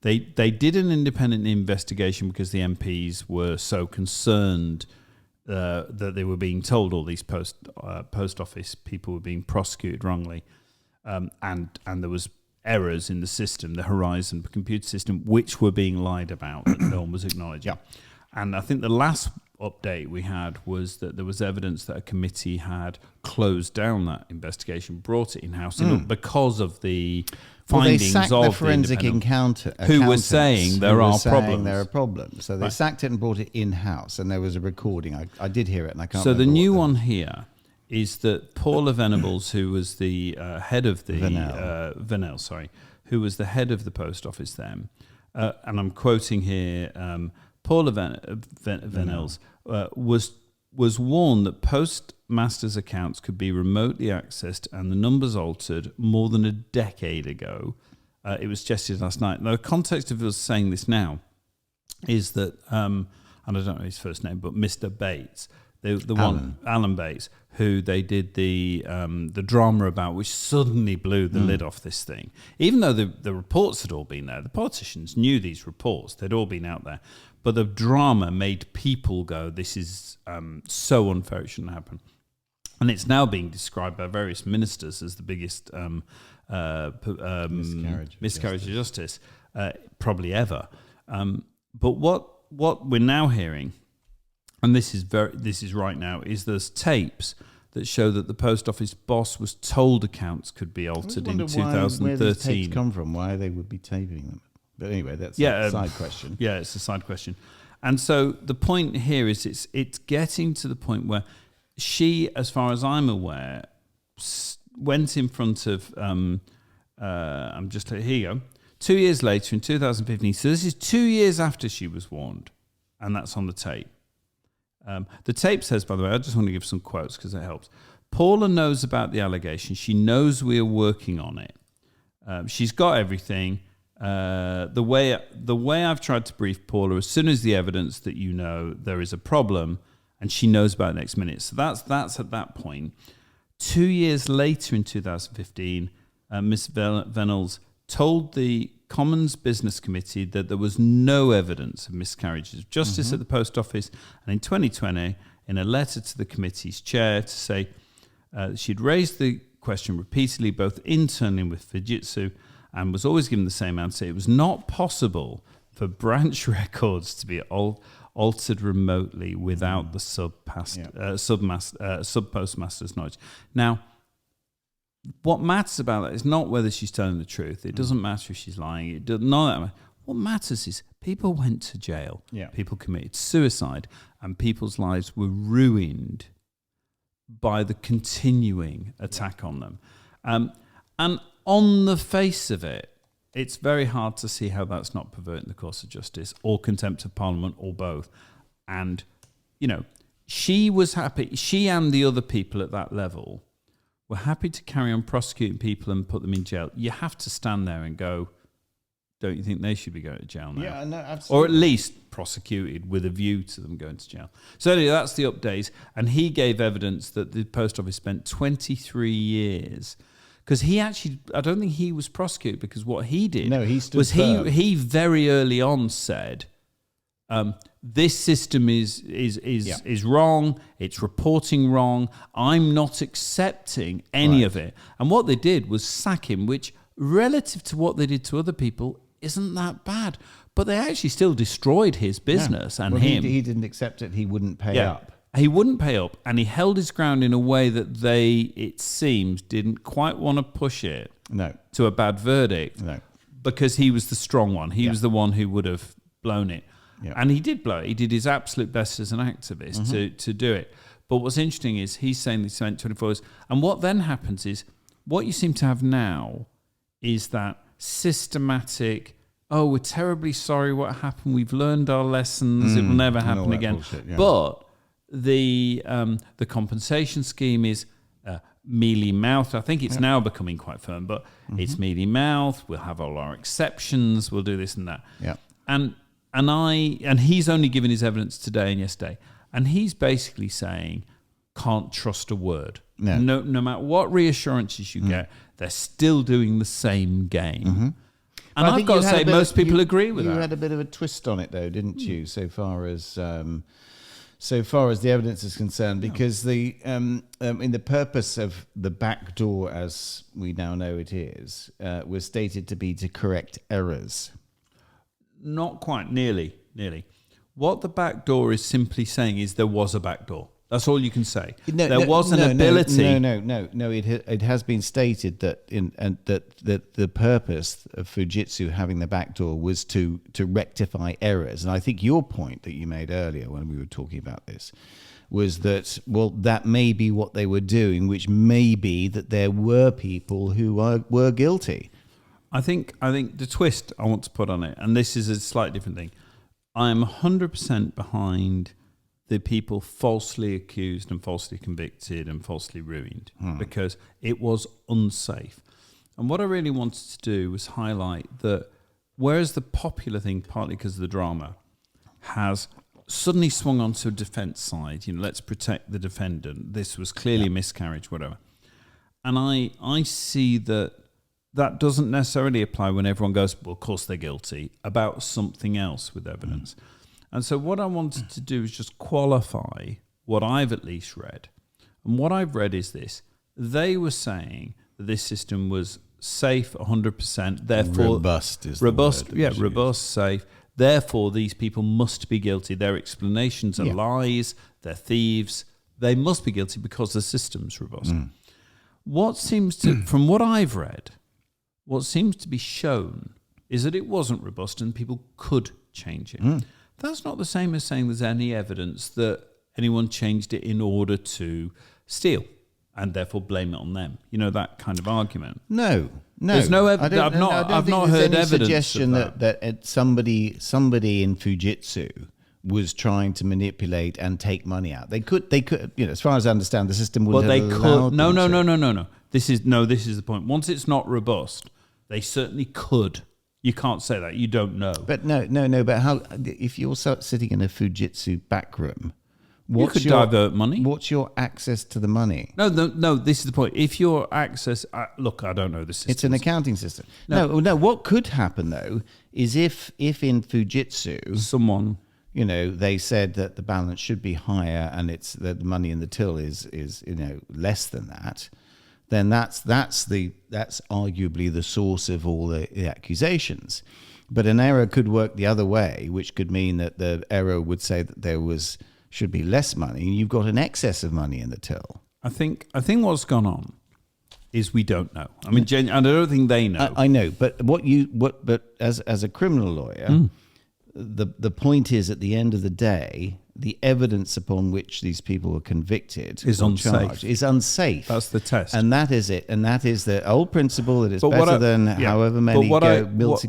they did an independent investigation because the MPs were so concerned that they were being told all these post office people were being prosecuted wrongly, and there was errors in the system, the Horizon computer system, which were being lied about that no one was acknowledging. Yeah. And I think the last update we had was that there was evidence that a committee had closed down that investigation, brought it in-house because of the findings they sacked of the forensic who were saying there are problems. So they sacked it and brought it in-house, and there was a recording. I did hear it, and I can't. So the new one here is that Paula Venables, who was the head of the Venel, who was the head of the post office then, and I'm quoting here, Paula Venables was warned that postmasters' accounts could be remotely accessed and the numbers altered more than a decade ago. It was suggested last night. Now, the context of us saying this now is that, and I don't know his first name, but Mr. Bates, Alan Bates, who they did the drama about, which suddenly blew the lid off this thing. Even though the reports had all been there, the politicians knew these reports; they'd all been out there. But the drama made people go, "This is so unfair; it shouldn't happen." And it's now being described by various ministers as the biggest miscarriage of justice probably ever. But what we're now hearing, and this is right now, is there's tapes that show that the post office boss was told accounts could be altered in 2013. Where these tapes come from? Why they would be taping them? But anyway, that's a side question. Yeah, it's a side question. And so the point here is it's getting to the point where she, as far as I'm aware, went in front of here you go. 2 years later, in 2015. So this is 2 years after she was warned, and that's on the tape. The tape says, by the way, I just want to give some quotes because it helps. Paula knows about the allegation. She knows we are working on it. She's got everything. The way I've tried to brief Paula, as soon as the evidence that there is a problem, and she knows about it next minute. So that's at that point. 2 years later, in 2015, Miss Venables told the Commons Business Committee that there was no evidence of miscarriages of justice at the post office, and in 2020, in a letter to the committee's chair, to say she'd raised the question repeatedly, both internally and with Fujitsu, and was always given the same answer. It was not possible for branch records to be altered remotely without the sub-postmaster's knowledge. Now, what matters about that is not whether she's telling the truth. It doesn't matter if she's lying. It does not. What matters is people went to jail. Yeah. People committed suicide, and people's lives were ruined by the continuing attack on them. And on the face of it, it's very hard to see how that's not perverting the course of justice or contempt of Parliament or both. And, she was happy. She and the other people at that level were happy to carry on prosecuting people and put them in jail. You have to stand there and go, don't you think they should be going to jail now? Yeah, no, absolutely. Or at least prosecuted with a view to them going to jail. So anyway, that's the update. And he gave evidence that the post office spent 23 years... Because he actually, I don't think he was prosecuted, because what he did he very early on said, this system is wrong, it's reporting wrong, I'm not accepting any of it. And what they did was sack him, which relative to what they did to other people isn't that bad. But they actually still destroyed his business and him. He didn't accept it, he wouldn't pay up. He wouldn't pay up, and he held his ground in a way that they, it seems, didn't quite want to push it. to a bad verdict because he was the strong one. He was the one who would have blown it. Yeah. And he did blow it. He did his absolute best as an activist to do it. But what's interesting is he's saying they spent 24 hours. And what then happens is, what you seem to have now is that systematic, oh, we're terribly sorry what happened. We've learned our lessons. It will never happen again. Bullshit, yeah. But the compensation scheme is mealy-mouthed. I think it's now becoming quite firm, but it's mealy-mouthed. We'll have all our exceptions. We'll do this and that. Yeah. And he's only given his evidence today and yesterday. And he's basically saying, can't trust a word. No matter what reassurances you get, they're still doing the same game. And I've got to say, most people agree with that. You had a bit of a twist on it, though, didn't you? So far as the evidence is concerned, because the purpose of the back door, as we now know it is, was stated to be to correct errors. Not quite, nearly. What the back door is simply saying is there was a back door. That's all you can say. There was an ability. No. It has been stated that that the purpose of Fujitsu having the back door was to rectify errors. And I think your point that you made earlier when we were talking about this was that, well, that may be what they were doing, which may be that there were people who were guilty. I think the twist I want to put on it, and this is a slightly different thing, I am 100% behind the people falsely accused and falsely convicted and falsely ruined because it was unsafe. And what I really wanted to do was highlight that whereas the popular thing, partly because of the drama, has suddenly swung onto a defence side, let's protect the defendant, this was clearly a miscarriage, whatever. And I see that doesn't necessarily apply when everyone goes, well, of course they're guilty, about something else with evidence. And so what I wanted to do is just qualify what I've at least read. And what I've read is this. They were saying that this system was safe 100%, therefore... Robust is robust, the word. Robust, safe. Therefore, these people must be guilty. Their explanations are lies. They're thieves. They must be guilty because the system's robust. What seems to... From what I've read, what seems to be shown is that it wasn't robust and people could change it. That's not the same as saying there's any evidence that anyone changed it in order to steal and therefore blame it on them. That kind of argument. No. There's no evidence. I've not heard evidence suggestion of that somebody in Fujitsu was trying to manipulate and take money out. They could. As far as I understand, the system would. They could. No. This is the point. Once it's not robust, they certainly could. You can't say that. You don't know. But no. But how? If you're sitting in a Fujitsu back room, you could divert money. What's your access to the money? No. This is the point. If your access, look, I don't know the system. It's an accounting system. No. What could happen though is if in Fujitsu someone, they said that the balance should be higher and it's that the money in the till is less than that. Then that's arguably the source of all the accusations. But an error could work the other way, which could mean that the error would say that should be less money, and you've got an excess of money in the till. I think what's gone on is we don't know. I mean, and I don't think they know. I know, but but as a criminal lawyer, the point is, at the end of the day, the evidence upon which these people were convicted is unsafe. That's the test. And that is it. And that is the old principle that it's better than however many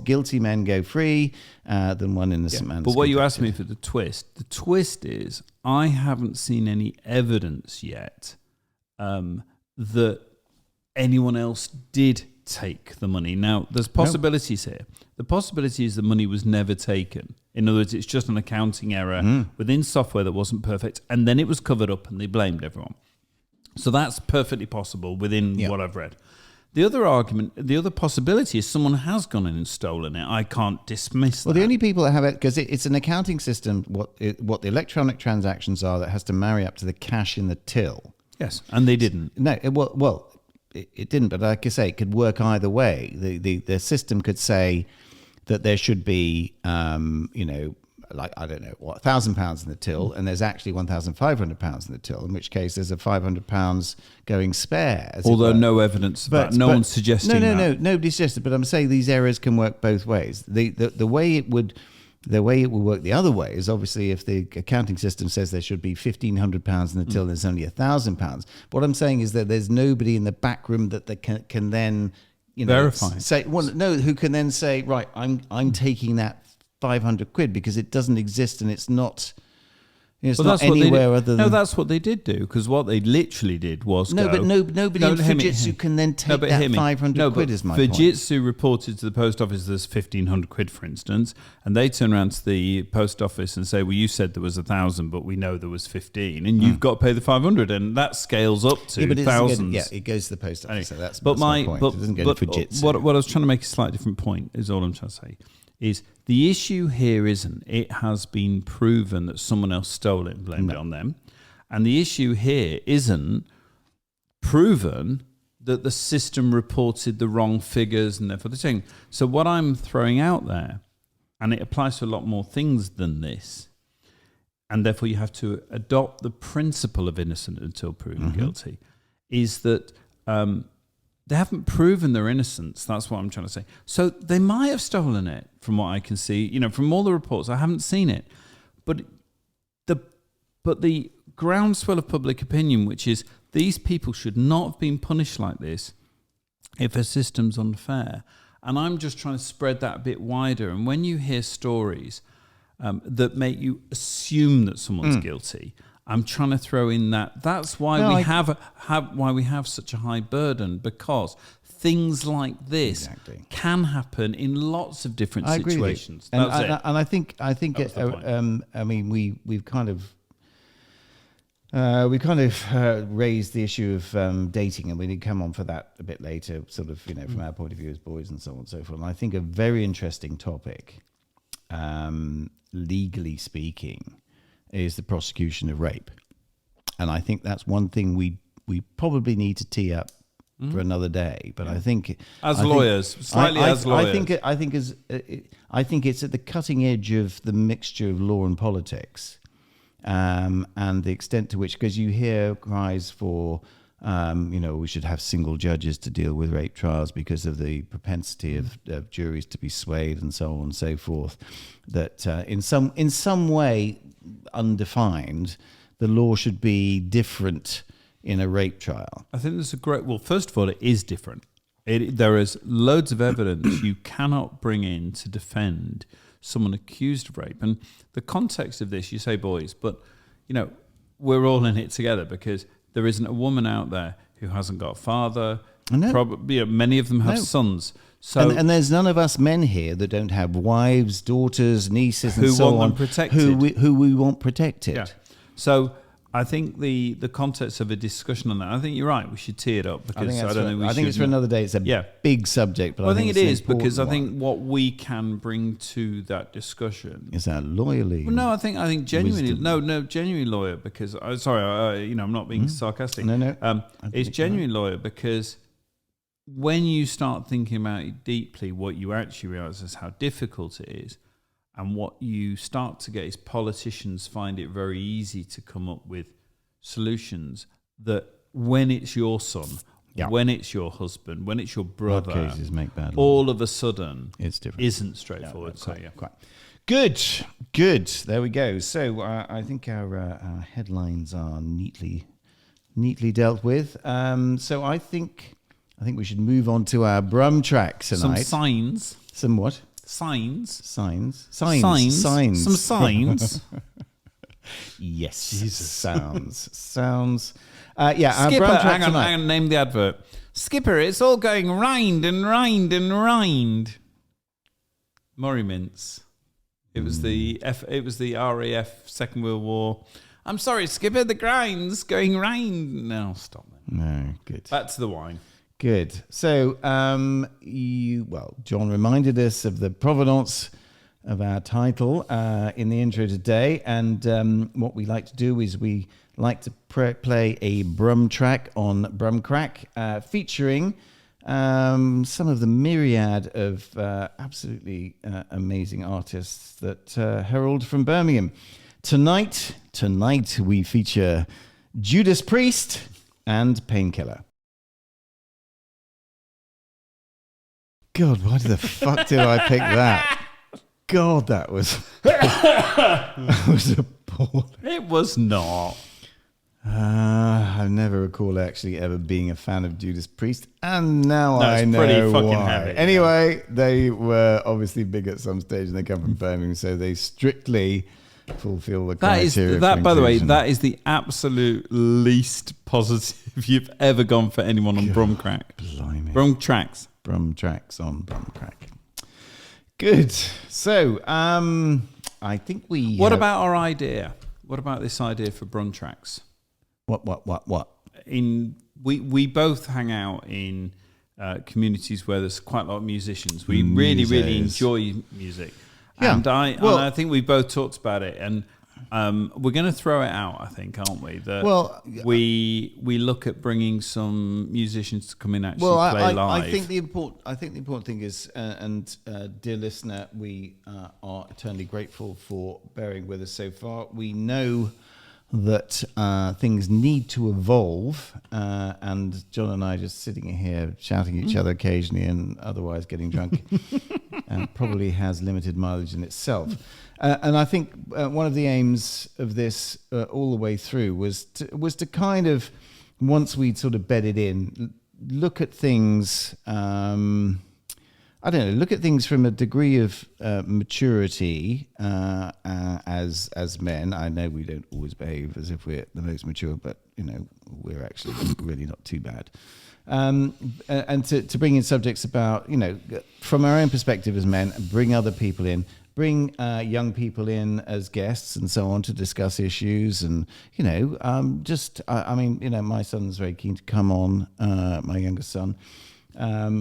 guilty men go free than one innocent man. But what you asked me for the twist is I haven't seen any evidence yet that anyone else did take the money. Now, there's possibilities here. The possibility is the money was never taken. In other words, it's just an accounting error within software that wasn't perfect, and then it was covered up and they blamed everyone. So that's perfectly possible within what I've read. The other possibility is someone has gone in and stolen it. I can't dismiss that. Well, the only people that have it, because it's an accounting system, what the electronic transactions are that has to marry up to the cash in the till. Yes, and they didn't. No, it didn't, but like I say, it could work either way. The system could say that there should be, like, I don't know what, £1,000 in the till, and there's actually £1,500 in the till, in which case there's a £500 going spare. Although no evidence of that. No one's suggesting that. No, nobody's suggested. But I'm saying these errors can work both ways. The way it would work the other way is obviously if the accounting system says there should be £1,500 in the till, there's only £1,000. What I'm saying is that there's nobody in the back room that can then verify. Say, well, no, who can then say, right, I'm taking that £500 because it doesn't exist and it's not. It's not anywhere other than... No, that's what they did do, because what they literally did was nobody in Fujitsu can then take that £500 is my point. Fujitsu reported to the post office there's £1,500, for instance, and they turn around to the post office and say, well, you said there was 1,000, but we know there was 15, and you've got to pay the 500, and that scales up to thousands. It goes to the post office, anyway, so that's my point. It doesn't go to Fujitsu. What I was trying to make a slightly different point is all I'm trying to say. Is the issue here isn't it has been proven that someone else stole it and blamed it on them. And the issue here isn't proven that the system reported the wrong figures and therefore the thing. So what I'm throwing out there, and it applies to a lot more things than this, and therefore you have to adopt the principle of innocent until proven guilty, is that they haven't proven their innocence. That's what I'm trying to say. So they might have stolen it, from what I can see. From all the reports, I haven't seen it. But the groundswell of public opinion, which is these people should not have been punished like this if a system's unfair. And I'm just trying to spread that a bit wider. And when you hear stories that make you assume that someone's guilty, I'm trying to throw in that. That's why we have such a high burden, because things like this can happen in lots of different situations. And I think I mean we've kind of raised the issue of dating, and we did come on for that a bit later, sort of from our point of view as boys and so on and so forth. And I think a very interesting topic, legally speaking, is the prosecution of rape. And I think that's one thing we probably need to tee up for another day. But I think I think it's at the cutting edge of the mixture of law and politics, and the extent to which, because you hear cries for we should have single judges to deal with rape trials because of the propensity of juries to be swayed and so on and so forth, that in some way undefined, the law should be different in a rape trial. I think there's first of all, it is different. There is loads of evidence you cannot bring in to defend someone accused of rape. And the context of this, you say boys, but we're all in it together, because there isn't a woman out there who hasn't got a father. Probably many of them have sons. So and there's none of us men here that don't have wives, daughters, nieces, and so on, who want them protected. Who we want protected. Yeah. So I think the context of a discussion on that, I think you're right. We should tee it up, because I think it's for another day. It's a big subject, but I think it is, because I think what we can bring to that discussion is our lawyerly. Well, no, I think genuinely genuinely lawyer, because I'm not being sarcastic. No. It's genuinely lawyer, because when you start thinking about it deeply, what you actually realize is how difficult it is. And what you start to get is politicians find it very easy to come up with solutions that, when it's your son, when it's your husband, when it's your brother, cases make bad all of a sudden it's different. Isn't straightforward. Quite. Good. There we go. So I think our headlines are neatly dealt with. So I think we should move on to our Brum track tonight. Some signs. Some what? Signs. Some signs. Yes. Jesus. Sounds. Our Skipper, Brum track hang tonight. on, name the advert. Skipper, it's all going rind and rind and rind. Murray Mints. It was the RAF Second World War. I'm sorry, Skipper, the grind's going rind. No, stop it. No, good. Back to the wine. Good. So, John reminded us of the provenance of our title in the intro today, and what we like to do is we like to play a Brum track on Brum Crack, featuring some of the myriad of absolutely amazing artists that herald from Birmingham. Tonight we feature Judas Priest and Painkiller. God, why the fuck did I pick that? God, that was appalling. It was not. I never recall actually ever being a fan of Judas Priest, and now I know pretty fucking why. heavy. Anyway, they were obviously big at some stage, and they come from Birmingham, so they strictly fulfill the criteria. By the way, that is the absolute least positive you've ever gone for anyone on Brum Crack. Blimey. Brum Tracks. Brum Tracks on Brum Crack. Good. So, I think we. What about our idea? What about this idea for Brum Tracks? What? We both hang out in communities where there's quite a lot of musicians. We really enjoy music. Yeah. And I think we both talked about it, and we're going to throw it out, I think, aren't we? That we look at bringing some musicians to come in and actually play live. I think the important thing is, dear listener, we are eternally grateful for bearing with us so far. We know that things need to evolve, and John and I just sitting here shouting at each other occasionally and otherwise getting drunk probably has limited mileage in itself. And I think one of the aims of this all the way through was to kind of, once we'd sort of bedded in, look at things, look at things from a degree of maturity as men. I know we don't always behave as if we're the most mature, but we're actually really not too bad. And to bring in subjects about, from our own perspective as men, bring other people in, bring young people in as guests and so on to discuss issues. And, my son's very keen to come on, my youngest son,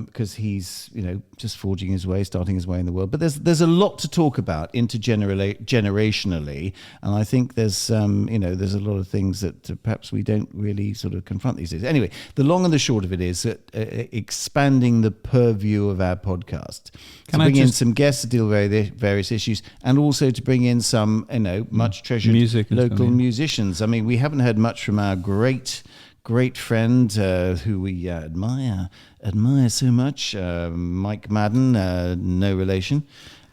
because he's, just forging his way, starting his way in the world. But there's a lot to talk about intergenerationally, and I think there's a lot of things that perhaps we don't really sort of confront these days. Anyway, the long and the short of it is expanding the purview of our podcast. To bring in some guests to deal with various issues, and also to bring in some, much treasured local musicians. I mean, we haven't heard much from our great friend who we admire so much, Mike Madden, no relation.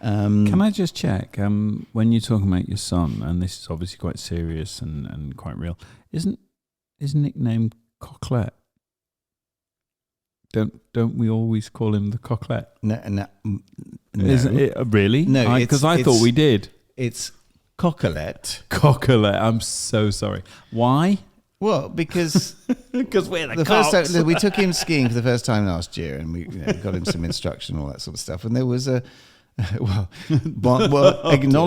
Can I just check, when you're talking about your son, and this is obviously quite serious and quite real, isn't his nickname Coquelet? Don't we always call him the Coquelet? No. Isn't it, really? No, because I thought we did. It's Coquelet. Coquelet. I'm so sorry. Why? Well, because we're the first time, we took him skiing for the first time last year, and we got him some instruction, all that sort of stuff. And there was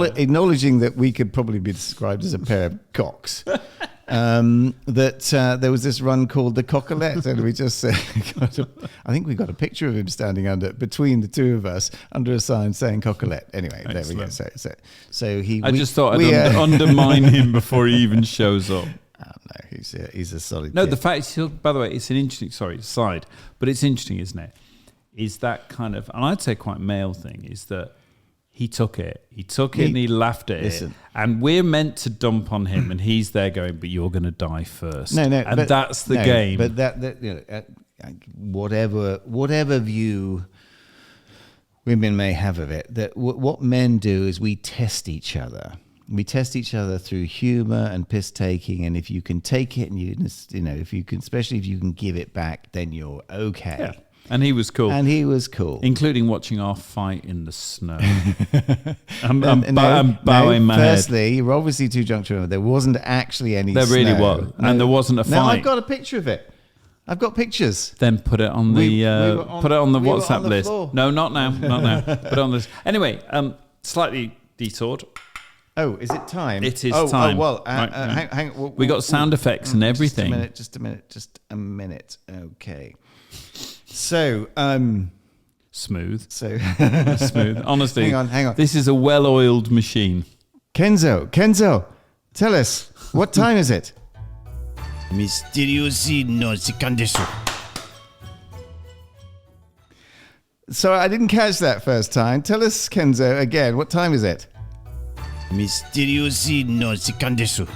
acknowledging that we could probably be described as a pair of cocks. There was this run called the Coquelet, and we just I think we got a picture of him standing between the two of us under a sign saying Coquelet. Anyway, Excellent. There we go. So he. I just thought I'd undermine him before he even shows up. No, he's a solid. No, kid. the fact, by the way, it's an interesting. Sorry, side, but it's interesting, isn't it? Is that kind of, and I'd say quite male thing, is that he took it, and he laughed at it, and we're meant to dump on him, and he's there going, "But you're going to die first." No, and that's the game. But whatever view women may have of it, that what men do is we test each other. We test each other through humor and piss taking, and if you can take it, and if you can, especially if you can give it back, then you're okay. Yeah. And he was cool, including watching our fight in the snow. I'm bowing my head. Firstly, you're obviously too drunk to remember there wasn't actually any. There really was, and there wasn't a fight. No, I've got a picture of it. I've got pictures. Then put it on the WhatsApp list. Floor. No, not now. Put it on this. Anyway, slightly detoured. Oh, is it time? It is time. Oh, well, right, hang on. We got sound effects and everything. Just a minute. Okay. So, smooth. So smooth. Honestly, hang on. This is a well-oiled machine. Kenzo, tell us, what time is it? Mysteriosi no sekandesu. So I didn't catch that first time. Tell us, Kenzo, again. What time is it? Mysteriously no sikan desu.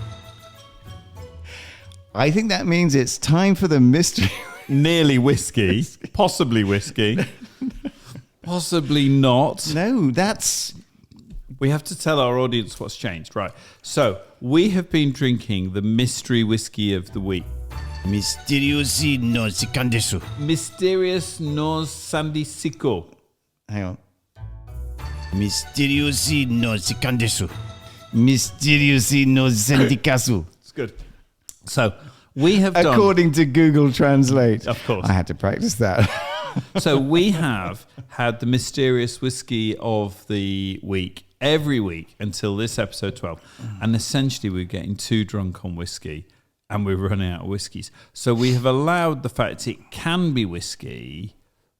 I think that means it's time for the mystery. Nearly whiskey, possibly whiskey, possibly not. No, that's... We have to tell our audience what's changed, right? So we have been drinking the mystery whiskey of the week. Mysteriously no sikan desu. Mysterious Nos Sandisico. Hang on. Mysteriously no sikan desu. Mysteriously no sendikasu. It's good. So we have done... According to Google Translate. Of course. I had to practice that. So we have had the mysterious whiskey of the week every week until this episode 12. And essentially we're getting too drunk on whiskey and we're running out of whiskies. So we have allowed the fact it can be whiskey,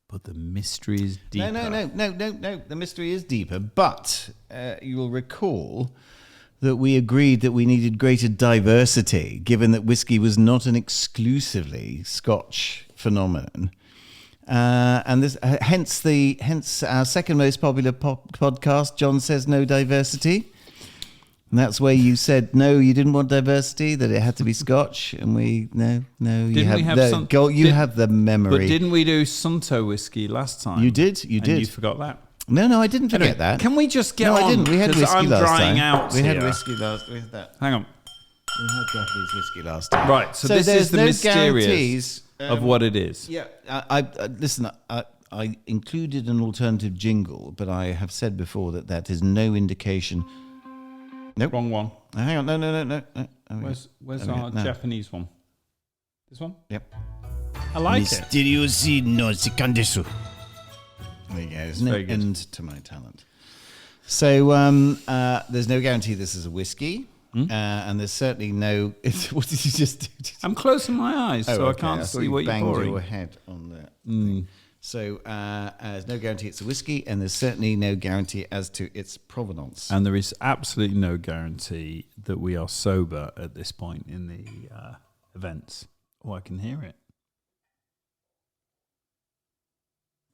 but the mystery is deeper. No. The mystery is deeper. But you will recall that we agreed that we needed greater diversity, given that whiskey was not an exclusively Scotch phenomenon. And this, hence our second most popular podcast, John Says No Diversity. And that's where you said, no, you didn't want diversity, that it had to be Scotch. And no, you have the memory. But didn't we do Sunto whiskey last time? You did. And you forgot that. No, I didn't forget Anyway, that. Can we just get on? No, I didn't. We had whiskey I'm last drying time. out We had here. whiskey last. We had that. Hang on. We had Japanese whiskey last time. Right. So this there's is the no mysterious guarantees, of what it is. Yeah. Listen. I included an alternative jingle, but I have said before that is no indication. Nope. Wrong one. Hang on. No. Where's our Japanese one? This one? Yep. I like it. Mysteriously no sikan desu. There you go. There's no very good. end to my talent. So there's no guarantee this is a whiskey, and there's certainly no. What did you just do? I'm closing my eyes, so I okay. can't thought see what you're banged pouring. your head on that. Thing. So there's no guarantee it's a whiskey, and there's certainly no guarantee as to its provenance. And there is absolutely no guarantee that we are sober at this point in the events. Oh, I can hear it.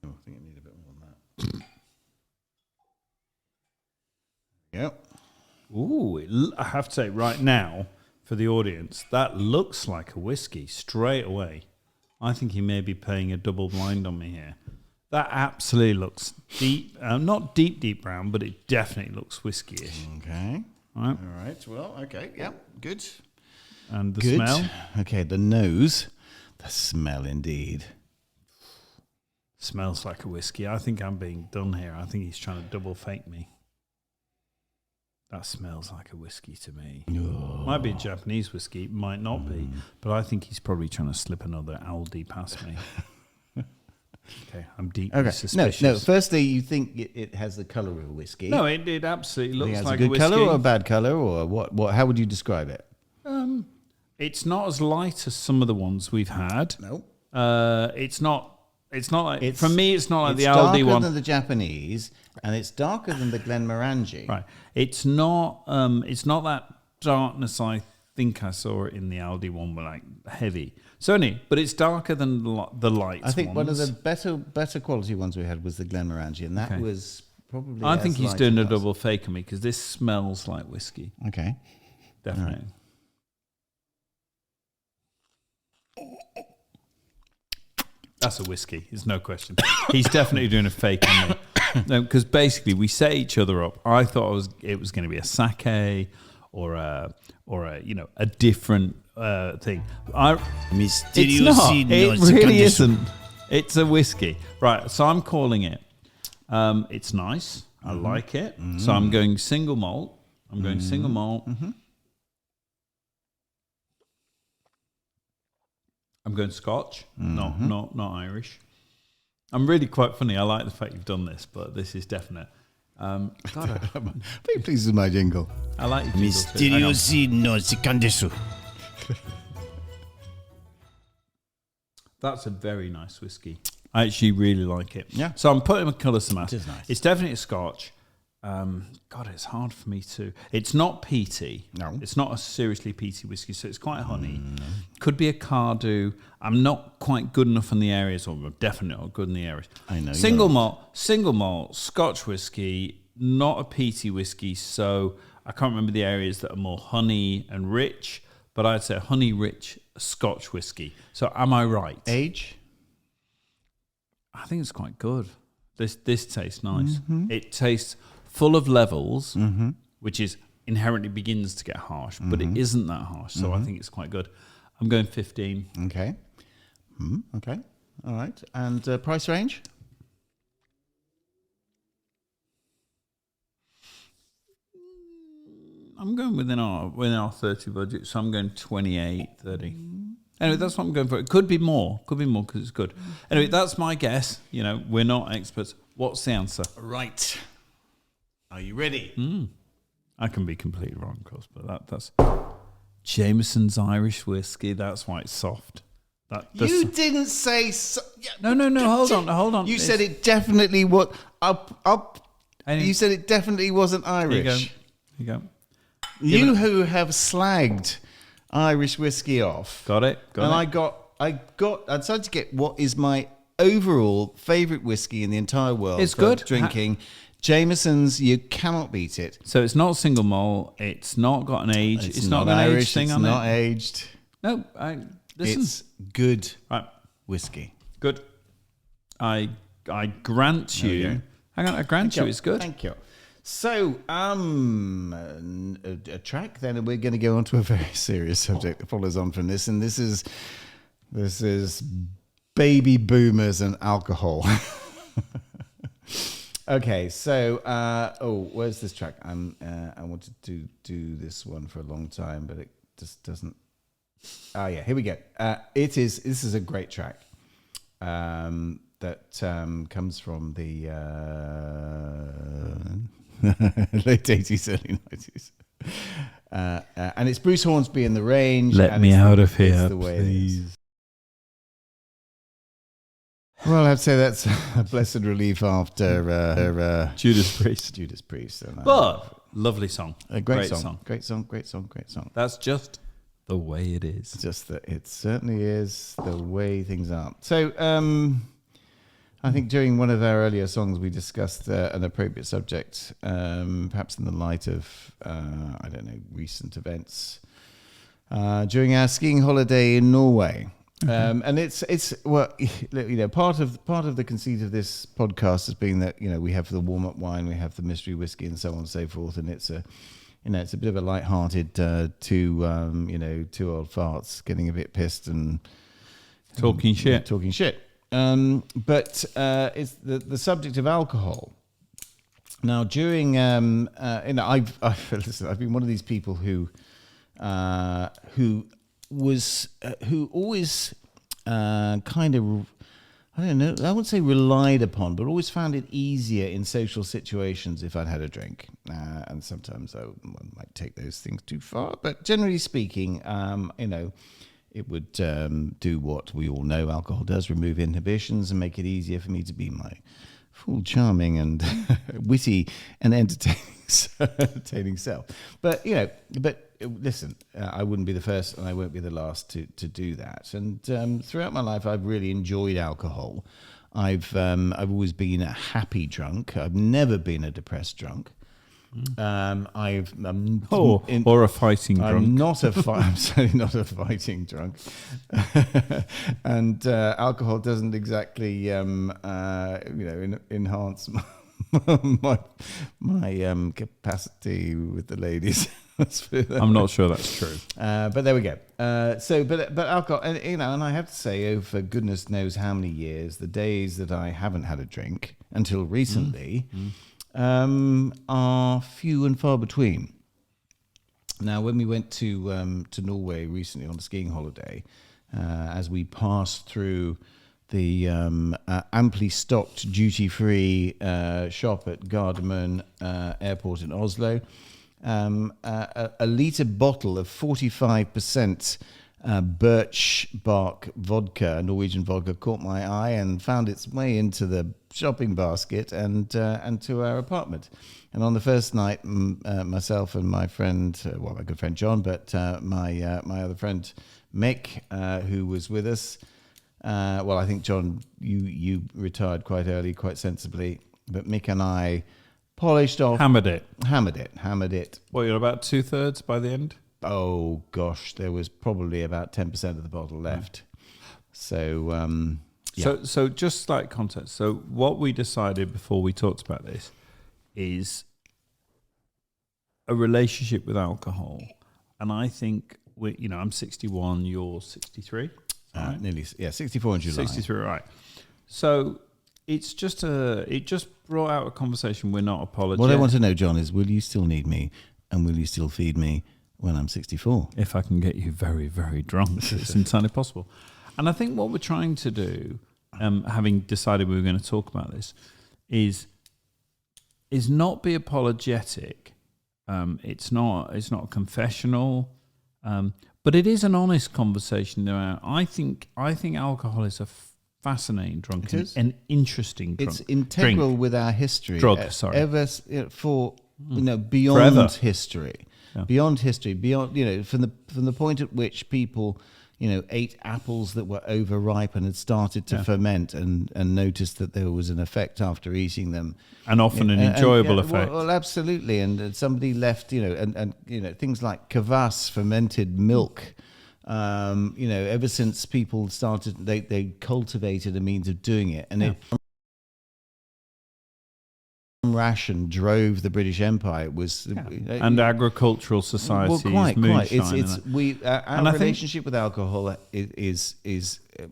Oh, I think I need a bit more than that. Yep. Ooh, I have to say right now, for the audience, that looks like a whiskey straight away. I think he may be playing a double blind on me here. That absolutely looks deep, not deep brown, but it definitely looks whiskey-ish. Okay. Right. All right. Well, okay. Yep. Good. And the Good. smell? Okay, the nose. The smell, indeed. Smells like a whiskey. I think I'm being done here. I think he's trying to double fake me. That smells like a whiskey to me. Oh. Might be a Japanese whiskey, might not be, but I think he's probably trying to slip another Aldi past me. Okay, I'm deeply suspicious. No. Firstly, you think it has the colour of a whiskey? No, it absolutely looks It has like a good whiskey. colour or a bad colour, or what? How would you describe it? It's not as light as some of the ones we've had. No. It's not like for me. It's not like the Aldi darker one. than the Japanese, and it's darker than the Glenmorangie. Right. It's not that darkness I think I saw it in the Aldi one, but like heavy. Certainly, but it's darker than the light I think ones. one of the better quality ones we had was the Glenmorangie, and that was probably. I think as he's light doing a as us. double fake on me because this smells like whiskey. Okay. Definitely. That's a whiskey. There's no question. He's definitely doing a fake on me. No, because basically we set each other up. I thought it was going to be a sake or a different thing. It's not. It really isn't. It's a whiskey. Right. So I'm calling it. It's nice. I like it. So I'm going single malt. Single malt. I'm going Scotch. Not Irish. I'm really quite funny. I like the fact you've done this, but this is definite. Very pleased with my jingle. I like your jingle too. Hang on. Mysteriously no sikan desu. That's a very nice whiskey. I actually really like it. Yeah. So I'm putting a colour some. It is nice. It's definitely a Scotch. God, it's hard for me to. It's not peaty. No. It's not a seriously peaty whiskey, so it's quite honey. Could be a Cardew. I'm not quite good enough in the areas, or I'm definitely not good in the areas. I know. Single malt, Scotch whiskey, not a peaty whiskey, so I can't remember the areas that are more honey and rich, but I'd say honey-rich Scotch whiskey. So am I right? Age? I think it's quite good. This tastes nice. It tastes full of levels, which is inherently begins to get harsh, but it isn't that harsh. So I think it's quite good. I'm going 15. Okay. Okay. All right. And price range? I'm going within our 30 budget, so I'm going 28, 30. Anyway, that's what I'm going for. It could be more because it's good. Anyway, that's my guess. You know, we're not experts. What's the answer? Right. Are you ready? I can be completely wrong, of course, but that's Jameson's Irish whiskey. That's why it's soft. You didn't say so. Yeah. No. Hold on. You said it definitely was. You said it definitely wasn't Irish. Here you go. You who have slagged Irish whiskey off. Got it. I decided to get what is my overall favourite whiskey in the entire world. It's for good. Drinking. Jameson's, you cannot beat it. So it's not single malt. It's not got an age. It's not an Irish age thing it's on not it. aged. No, listen. It's good Right. whiskey. Good. I grant you. Hang on, I grant you it's good. Thank you. So, a track. Then we're going to go on to a very serious subject that follows on from this, and this is baby boomers and alcohol. Okay, so where's this track? I wanted to do this one for a long time, but it just doesn't. Oh yeah, here we go. This is a great track. That comes from the late 80s, early 90s. And it's Bruce Hornsby in the Range. Let me out of here, it's the way please. it is. Well, I'd say that's a blessed relief after Judas Priest. Judas Priest. But lovely song. A great song. Great song. That's just the way it is. Just that it certainly is the way things are. So, I think during one of our earlier songs, we discussed an appropriate subject, perhaps in the light of, recent events during our skiing holiday in Norway. And it's part of the conceit of this podcast has been that we have the warm up wine, we have the mystery whiskey, and so on and so forth, and it's a bit of a light-hearted two old farts getting a bit pissed and talking shit. But it's the subject of alcohol. Now, during I've been one of these people who always kind of, I don't know, I wouldn't say relied upon, but always found it easier in social situations if I'd had a drink. And sometimes I might take those things too far. But generally speaking, it would do what we all know alcohol does, remove inhibitions and make it easier for me to be my full charming and witty and entertaining self. But listen, I wouldn't be the first and I won't be the last to do that. And throughout my life, I've really enjoyed alcohol. I've always been a happy drunk. I've never been a depressed drunk. Or a fighting drunk. I'm certainly not a fighting drunk. And alcohol doesn't exactly, enhance my capacity with the ladies. I'm not sure that's true. But there we go. But alcohol, and I have to say, over goodness knows how many years, the days that I haven't had a drink until recently are few and far between. Now, when we went to Norway recently on a skiing holiday, as we passed through the amply stocked duty-free shop at Gardermoen Airport in Oslo, a litre bottle of 45% birch bark vodka, Norwegian vodka, caught my eye and found its way into the shopping basket and to our apartment. And on the first night, myself and my friend, my good friend John, but my other friend Mick, who was with us. I think John, you retired quite early, quite sensibly, but Mick and I polished off, hammered it. What, you're about 2/3 by the end? Oh gosh, there was probably about 10% of the bottle left. So, So just like context. So what we decided before we talked about this is a relationship with alcohol, and I think I'm 61, you're 63. Right? Nearly, 64 in July. 63, right. So it just brought out a conversation. We're not apologetic. What I want to know, John, is will you still need me and will you still feed me when I'm 64? If I can get you very, very drunk, it's entirely possible. And I think what we're trying to do, having decided we were going to talk about this, is not be apologetic. It's not a confessional. But it is an honest conversation. I think alcohol is a fascinating drink, an interesting drink. It's integral with our history. Ever for beyond Forever. history, Yeah. beyond history, beyond from the point at which people ate apples that were overripe and had started to ferment and noticed that there was an effect after eating them. And often an enjoyable effect. Well, absolutely. And somebody left, and things like kvass, fermented milk. Ever since people started, they cultivated a means of doing it. And it ration drove the British Empire. It was and agricultural societies. Well, quite. Our think relationship with alcohol is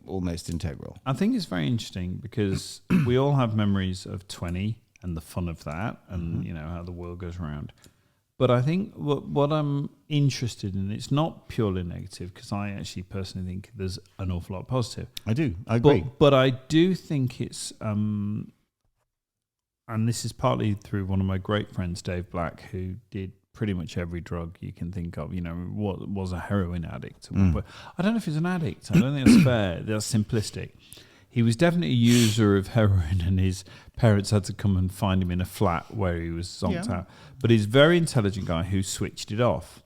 almost integral. I think it's very interesting because we all have memories of 20 and the fun of that, and how the world goes around. But I think what I'm interested in, it's not purely negative, because I actually personally think there's an awful lot positive. I agree. But I do think it's and this is partly through one of my great friends, Dave Black, who did pretty much every drug you can think of. Was a heroin addict. But I don't know if he's an addict. I don't think that's fair. That's simplistic. He was definitely a user of heroin, and his parents had to come and find him in a flat where he was zonked out. But he's a very intelligent guy who switched it off,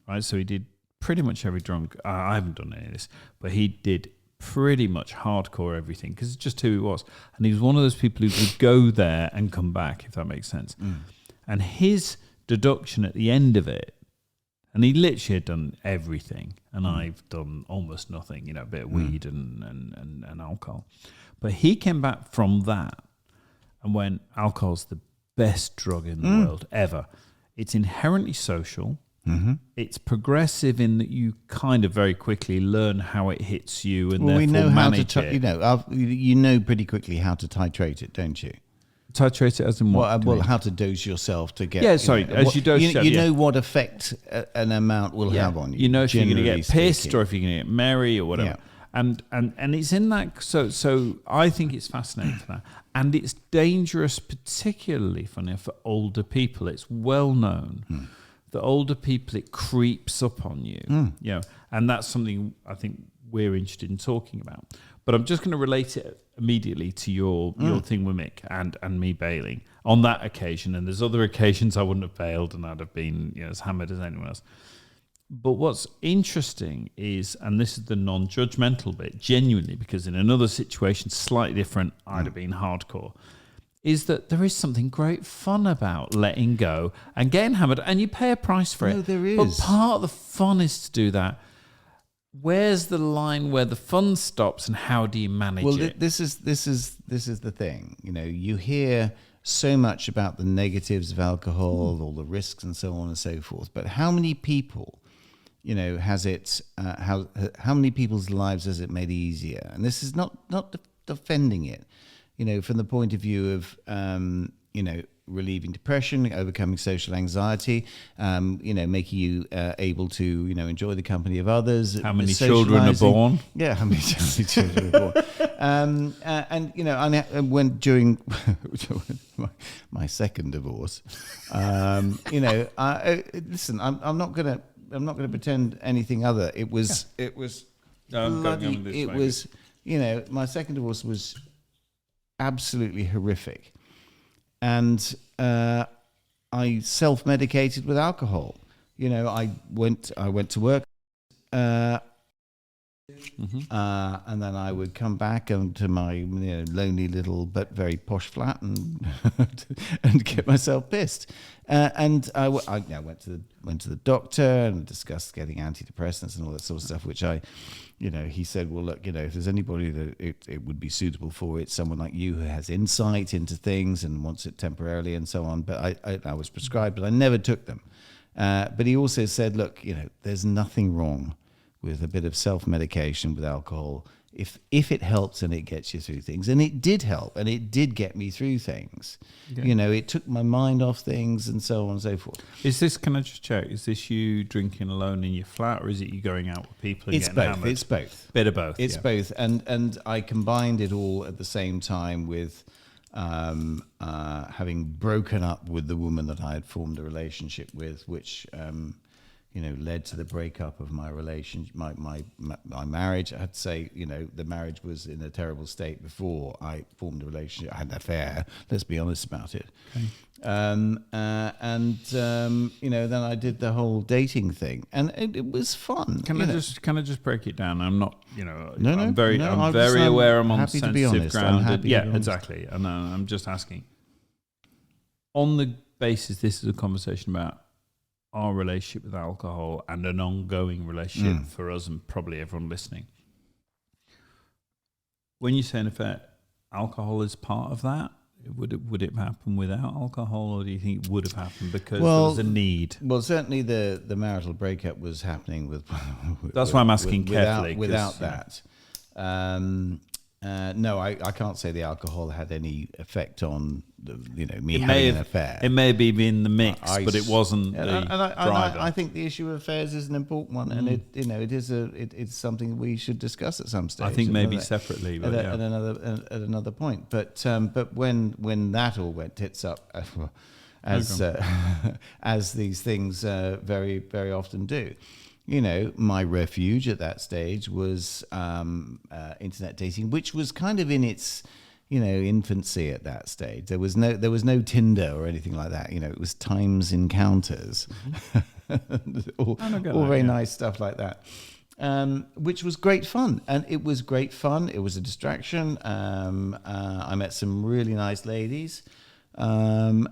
right? So he did pretty much every drug. I haven't done any of this, but he did pretty much hardcore everything, because it's just who he was. And he was one of those people who could go there and come back, if that makes sense. And his deduction at the end of it, and he literally had done everything, and I've done almost nothing, a bit of weed and alcohol. But he came back from that and went, alcohol's the best drug in the world ever. It's inherently social. It's progressive in that you kind of very quickly learn how it hits you, and therefore we know manage how to it. you know pretty quickly how to titrate it, don't you? Titrate it as in what? Well, how to dose yourself to get... as you dose yourself, you know what effect an amount will have on you. You know if you're going to get pissed speaking. or if you're going to get merry or whatever. And it's in that... So I think it's fascinating for that. And it's dangerous, particularly, funny, for older people. It's well known that older people, it creeps up on you. And that's something I think we're interested in talking about. But I'm just going to relate it immediately to your thing with Mick and me bailing on that occasion. And there's other occasions I wouldn't have bailed and I'd have been as hammered as anyone else. But what's interesting is, and this is the non-judgmental bit, genuinely, because in another situation slightly different, I'd have been hardcore, is that there is something great fun about letting go and getting hammered, and you pay a price for it. No, there is. But part of the fun is to do that. Where's the line where the fun stops, and how do you manage it? Well, this is the thing. You hear so much about the negatives of alcohol, all the risks, and so on and so forth. But how many people, has it? How many people's lives has it made easier? And this is not defending it. From the point of view of relieving depression, overcoming social anxiety, making you able to, enjoy the company of others. How many children are born? Yeah, how many children are born? And when during my second divorce, listen, I'm not going to going to pretend anything other. It was No, I'm going bloody. on this It way. was, my second divorce was absolutely horrific, and I self-medicated with alcohol. I went to work. And then I would come back to my lonely little but very posh flat and and get myself pissed. And I went to the doctor and discussed getting antidepressants and all that sort of stuff. Which he said, well, look, if there's anybody that it would be suitable for, it's someone like you who has insight into things and wants it temporarily and so on. But I was prescribed, but I never took them. But he also said, look, there's nothing wrong with a bit of self-medication with alcohol if it helps and it gets you through things. And it did help, and it did get me through things. Okay. It took my mind off things and so on and so forth. Can I just check, is this you drinking alone in your flat, or is it you going out with people and It's getting both. hammered? It's both. Bit of both. It's both. And I combined it all at the same time with having broken up with the woman that I had formed a relationship with, which led to the breakup of my relationship, my marriage. I had to say, the marriage was in a terrible state before I formed a relationship. I had an affair. Let's be honest about it. Okay. Then I did the whole dating thing, and it was fun. Can I just break it down? I'm not, No, I'm very aware I'm on happy to be sensitive honest. ground. I'm happy to be honest. Exactly. And I'm just asking. On the basis, this is a conversation about our relationship with alcohol and an ongoing relationship for us and probably everyone listening. When you say an affair, alcohol is part of that. Would it happen without alcohol, or do you think it would have happened because there was a need? Well, certainly the marital breakup was happening with. That's why I'm asking carefully. Without that, no, I can't say the alcohol had any effect on me having an affair. It may be in the mix, but it wasn't the driver. I think the issue of affairs is an important one, and it's something we should discuss at some stage. I think maybe separately, but at another point. But when that all went tits up, as these things very very often do. My refuge at that stage was internet dating, which was kind of in its, infancy at that stage. There was no Tinder or anything like that. It was Times Encounters, all very nice stuff like that, which was great fun. And it was great fun. It was a distraction. I met some really nice ladies. But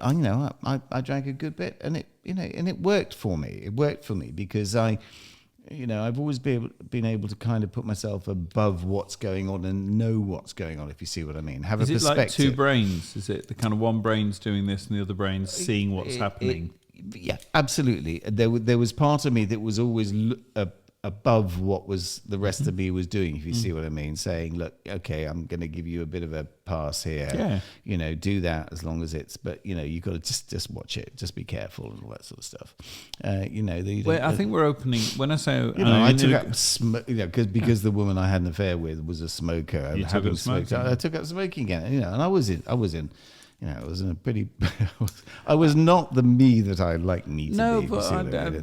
I drank a good bit, and it worked for me. It worked for me because I've always been able to kind of put myself above what's going on and know what's going on, if you see what I mean. Have a perspective. Is it like two brains? Is it the kind of one brain's doing this and the other brain's seeing what's happening? Yeah, absolutely. There was part of me that was always above what was the rest of me was doing, if you see what I mean, saying, look, okay, I'm going to give you a bit of a pass here. Yeah. Do that as long as it's, but you've got to just watch it, just be careful and all that sort of stuff. I think we're opening, when I say, I took up because the woman I had an affair with was a smoker. You took up smoking. I took up smoking again, and I was in it was in a pretty. I was not the me that I'd like me to be. No, but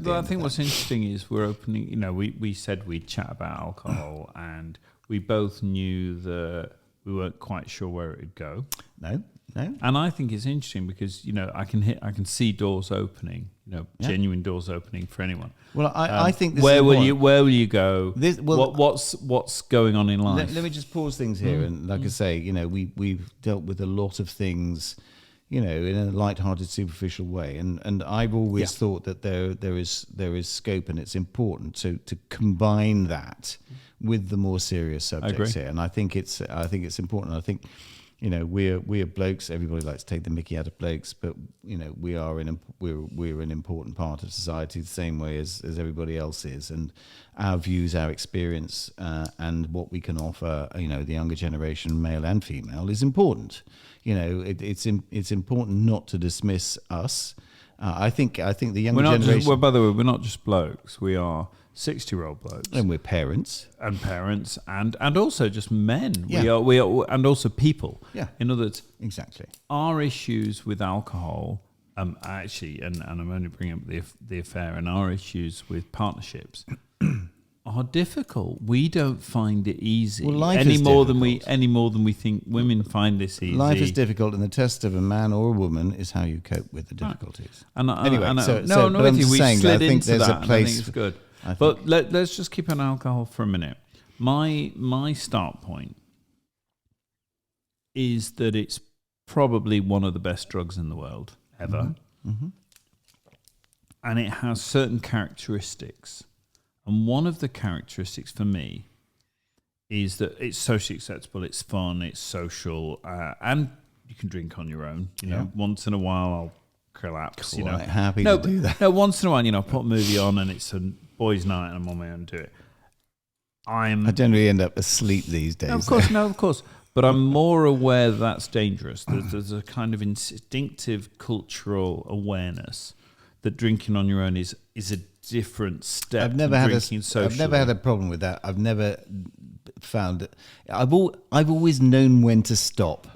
I think what's interesting is we're opening. We said we'd chat about alcohol, and we both knew that we weren't quite sure where it would go. No. And I think it's interesting because I can see doors opening. Genuine doors opening for anyone. Well, I think this where will you go? What's going on in life? Let me just pause things here, and like I say, we've dealt with a lot of things, in a light-hearted, superficial way, and I've always thought that there is scope, and it's important to combine that with the more serious subjects here, and I think it's important. I think. We're blokes. Everybody likes to take the mickey out of blokes, but we're an important part of society the same way as everybody else is, and our views, our experience, and what we can offer, the younger generation, male and female, is important. It's important not to dismiss us. I think the younger generation. By the way, we're not just blokes. We are 60-year-old blokes, and we're parents, and also just men. Yeah. We are, and also people. Yeah. In other words, exactly. Our issues with alcohol actually, and I'm only bringing up the affair, and our issues with partnerships are difficult. We don't find it easy any more than we think women find this easy. Life is difficult, and the test of a man or a woman is how you cope with the difficulties. Anyway, I'm with you. We saying, slid I think into there's that. a place. I think it's good. But let's just keep on alcohol for a minute. My start point is that it's probably one of the best drugs in the world ever. Mm-hmm. And it has certain characteristics. And one of the characteristics for me is that it's socially acceptable, it's fun, it's social, and you can drink on your own. You know, once in a while I'll collapse. Quite happy to do that. No, once in a while, I put a movie on and it's a boys' night and I'm on my own to do it. I generally end up asleep these days. No, of course. But I'm more aware that's dangerous. There's a kind of instinctive cultural awareness that drinking on your own is a different step. I've never had a problem with that. I've never found it. I've always known when to stop.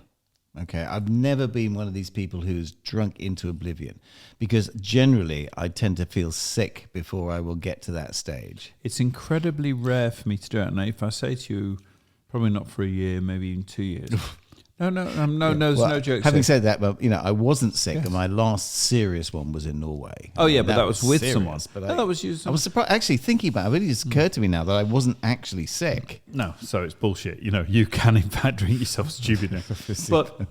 Okay, I've never been one of these people who's drunk into oblivion, because generally I tend to feel sick before I will get to that stage. It's incredibly rare for me to do it. And if I say to you, probably not for a year, maybe even 2 years. No, there's no joke. Having said that, but I wasn't sick, and my last serious one was in Norway. Oh yeah, but that was with serious, someone. But that was you. I was surprised. Actually, thinking about it, it really just occurred to me now that I wasn't actually sick. No, so it's bullshit. You can in fact drink yourself stupid. But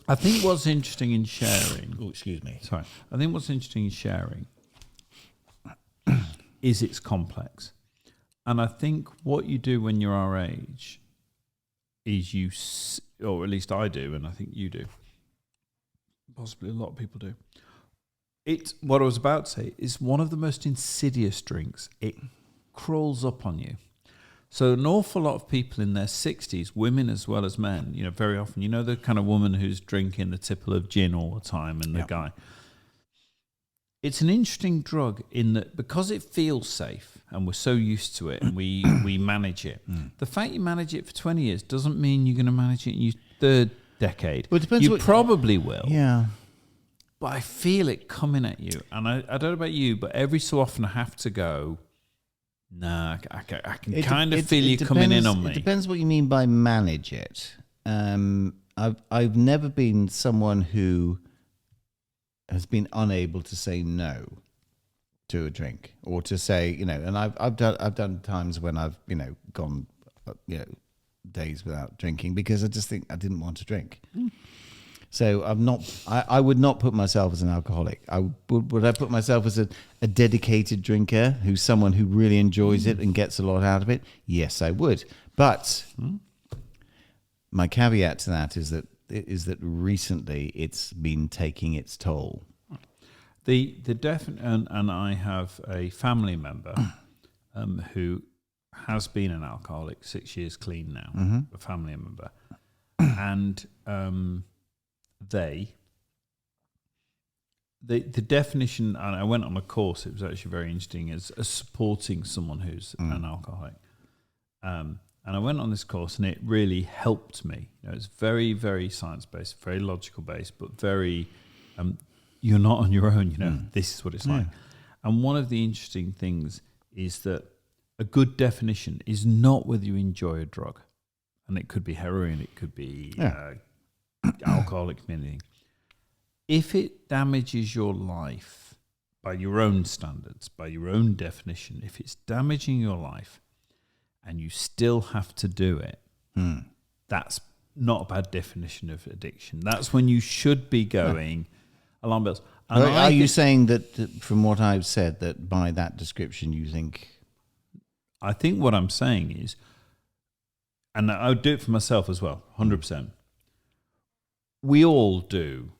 I think what's interesting in sharing. Oh, excuse me. Sorry. I think what's interesting in sharing is it's complex, and I think what you do when you're our age is or at least I do, and I think you do. Possibly a lot of people do. What I was about to say is one of the most insidious drinks. It crawls up on you. So an awful lot of people in their 60s, women as well as men, very often, the kind of woman who's drinking the tipple of gin all the time and the guy. It's an interesting drug in that because it feels safe and we're so used to it and we manage it. The fact you manage it for 20 years doesn't mean you're going to manage it in your third decade. Well, it depends. You probably will. Yeah. But I feel it coming at you. And I don't know about you, but every so often I have to go, nah, I can kind of feel you coming in on me. It depends what you mean by manage it. I've never been someone who has been unable to say no to a drink, or to say, and I've done times when I've gone days without drinking because I just think I didn't want to drink. So I would not put myself as an alcoholic. Would I put myself as a dedicated drinker, who's someone who really enjoys it and gets a lot out of it? Yes, I would. But my caveat to that is that recently it's been taking its toll. The definite, and I have a family member who has been an alcoholic, 6 years clean now, a family member, and the definition, and I went on a course, it was actually very interesting, as supporting someone who's an alcoholic. And I went on this course and it really helped me. It's very, very science-based, very logical-based, but very, you're not on your own, this is what it's like. And one of the interesting things is that a good definition is not whether you enjoy a drug. And it could be heroin, it could be alcohol, it could be anything. If it damages your life by your own standards, by your own definition, if it's damaging your life, and you still have to do it, that's not a bad definition of addiction. That's when you should be going alarm bells. And are you saying that, from what I've said, that by that description you think... I think what I'm saying is, and I would do it for myself as well, 100%. We all do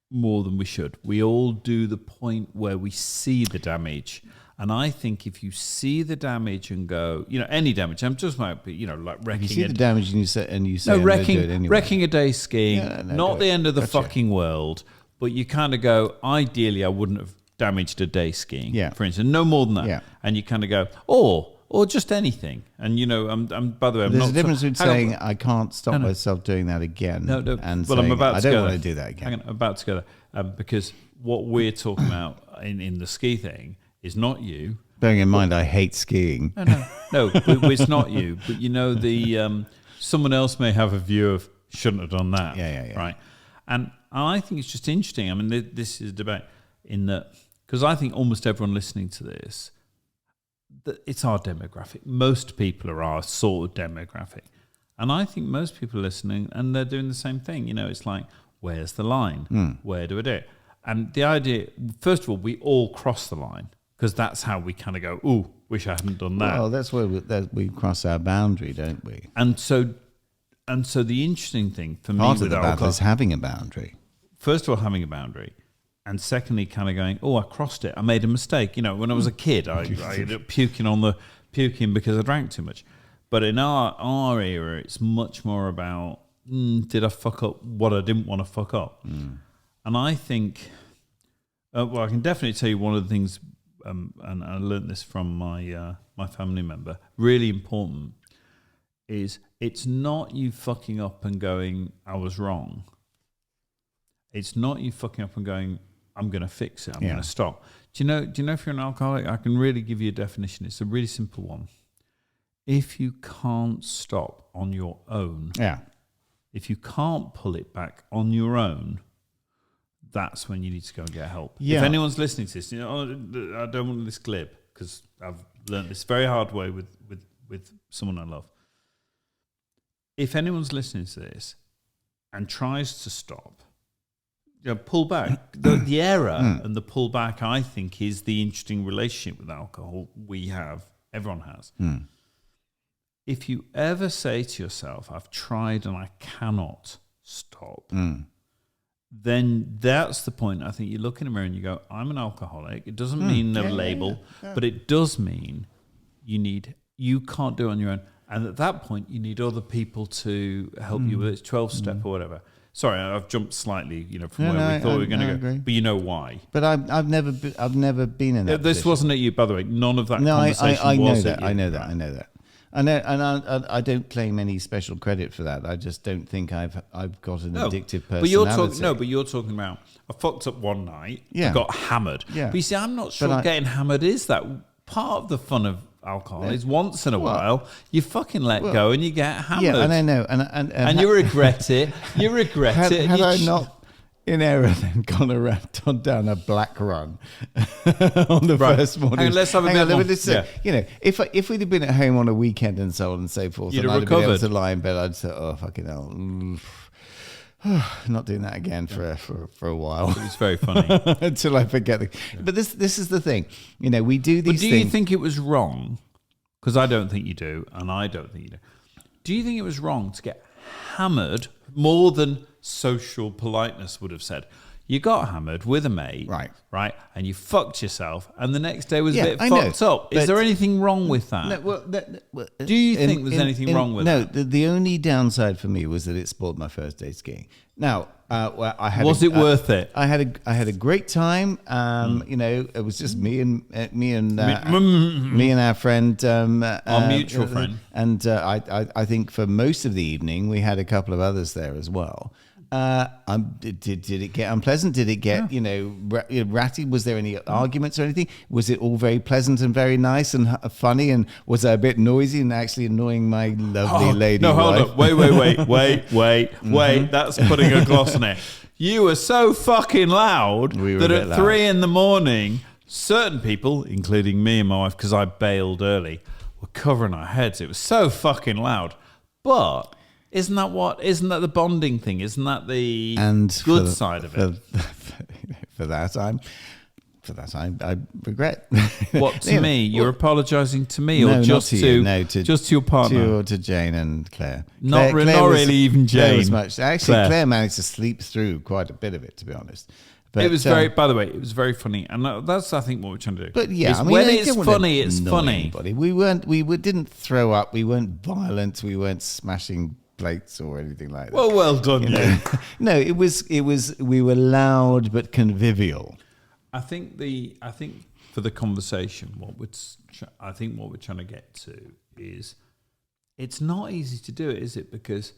more than we should. We all do the point where we see the damage. And I think if you see the damage and go, any damage, I'm just like, like wrecking. You see the damage and you say, no, wrecking a day skiing, not the end of the fucking world, but you kind of go, ideally, I wouldn't have damaged a day skiing, for instance, no more than that. Yeah. And you kind of go, or or just anything. And I'm by the way, I'm There's not a difference between saying on. I can't stop myself doing that again. No. And Well, saying, I'm about to I don't go want there. to do that again. Hang on, I'm about to go there. Because what we're talking about in the ski thing is not you. Bearing in mind, I hate skiing. No, it's not you. But the someone else may have a view of shouldn't have done that. Yeah. Right. And I think it's just interesting. I mean, this is a debate in that, because I think almost everyone listening to this, it's our demographic. Most people are our sort of demographic. And I think most people are listening and they're doing the same thing. It's like, where's the line? Where do I do it? And the idea, first of all, we all cross the line because that's how we kind of go, ooh, wish I hadn't done that. Well, that's where we cross our boundary, don't we? And so the interesting thing for me Part of with the battle alcohol, is having a boundary. first of all, having a boundary, and secondly, kind of going, oh, I crossed it. I made a mistake. When I was a kid, I ended up puking because I drank too much. But in our era, it's much more about, did I fuck up what I didn't want to fuck up? And I think, I can definitely tell you one of the things, and I learned this from my family member, really important, is it's not you fucking up and going, I was wrong. It's not you fucking up and going, I'm going to fix it. I'm going to stop. Do you know if you're an alcoholic, I can really give you a definition. It's a really simple one. If you can't stop on your own, if you can't pull it back on your own, that's when you need to go and get help. Yeah. If anyone's listening to this, I don't want this glib because I've learned this very hard way with someone I love. If anyone's listening to this and tries to stop, pull back. The error and the pull back, I think, is the interesting relationship with alcohol everyone has. If you ever say to yourself, I've tried and I cannot stop, then that's the point. I think you look in a mirror and you go, I'm an alcoholic. It doesn't mean a label, but it does mean you can't do it on your own. And at that point, you need other people to help you with it, 12-step or whatever. Sorry, I've jumped slightly, from where we thought we were going to go. But you know why. But I've never been in that This position. wasn't at you, by the way. None of that conversation I know was that. at you. I know that. I know, and I don't claim any special credit for that. I just don't think I've got an addictive personality. But you're talking about, I fucked up one night, Yeah. I got hammered. Yeah. But you see, I'm not sure getting hammered is that. Part of the fun of alcohol is once in a while, you fucking let go and you get hammered. Yeah, and I know. And you regret it. You regret it. Had I not in error then gone down a black run on the first morning. Hang on, let's have a bit more. If we'd have been at home on a weekend and so on and so forth, You'd and have I'd have been able recovered. to lie in bed, I'd say, oh, fucking hell. Not doing that again for a while. It was very funny. Until I forget. But this is the thing. We do these But do things. you think it was wrong? Because I don't think you do, and I don't think you do. Do you think it was wrong to get hammered more than social politeness would have said? You got hammered with a mate, right, and you fucked yourself, and the next day was a bit fucked up. Is there anything wrong with that? No, do you think there's anything wrong with that? No, the only downside for me was that it spoiled my first day skiing. Now, I had Was it worth it? I had a great time. It was just me and our friend, our mutual friend, and I think for most of the evening we had a couple of others there as well. Did it get unpleasant? Did it get ratty? Was there any arguments or anything? Was it all very pleasant and very nice and funny? And was I a bit noisy and actually annoying my lovely lady No, wife? hold up. Wait. That's putting a gloss on it. You were so fucking loud that at 3 a.m, certain people, including me and my wife, because I bailed early, were covering our heads. It was so fucking loud. But isn't that the bonding thing? Isn't that the good side of it? For that, I regret. What, to me? You're apologising to me, or No, just not to you. No, just to your partner? To Jane and Claire. Not really even Jane. Claire was much. Actually, Claire managed to sleep through quite a bit of it, to be honest. But, it was by the way, it was very funny, and that's I think what we're trying to do. But yeah, when it's funny, it's funny. Anybody. We didn't throw up. We weren't violent. We weren't smashing plates or anything like that. Well done, you. No, it was. We were loud but convivial. I think for the conversation, I think what we're trying to get to is it's not easy to do it, is it? Because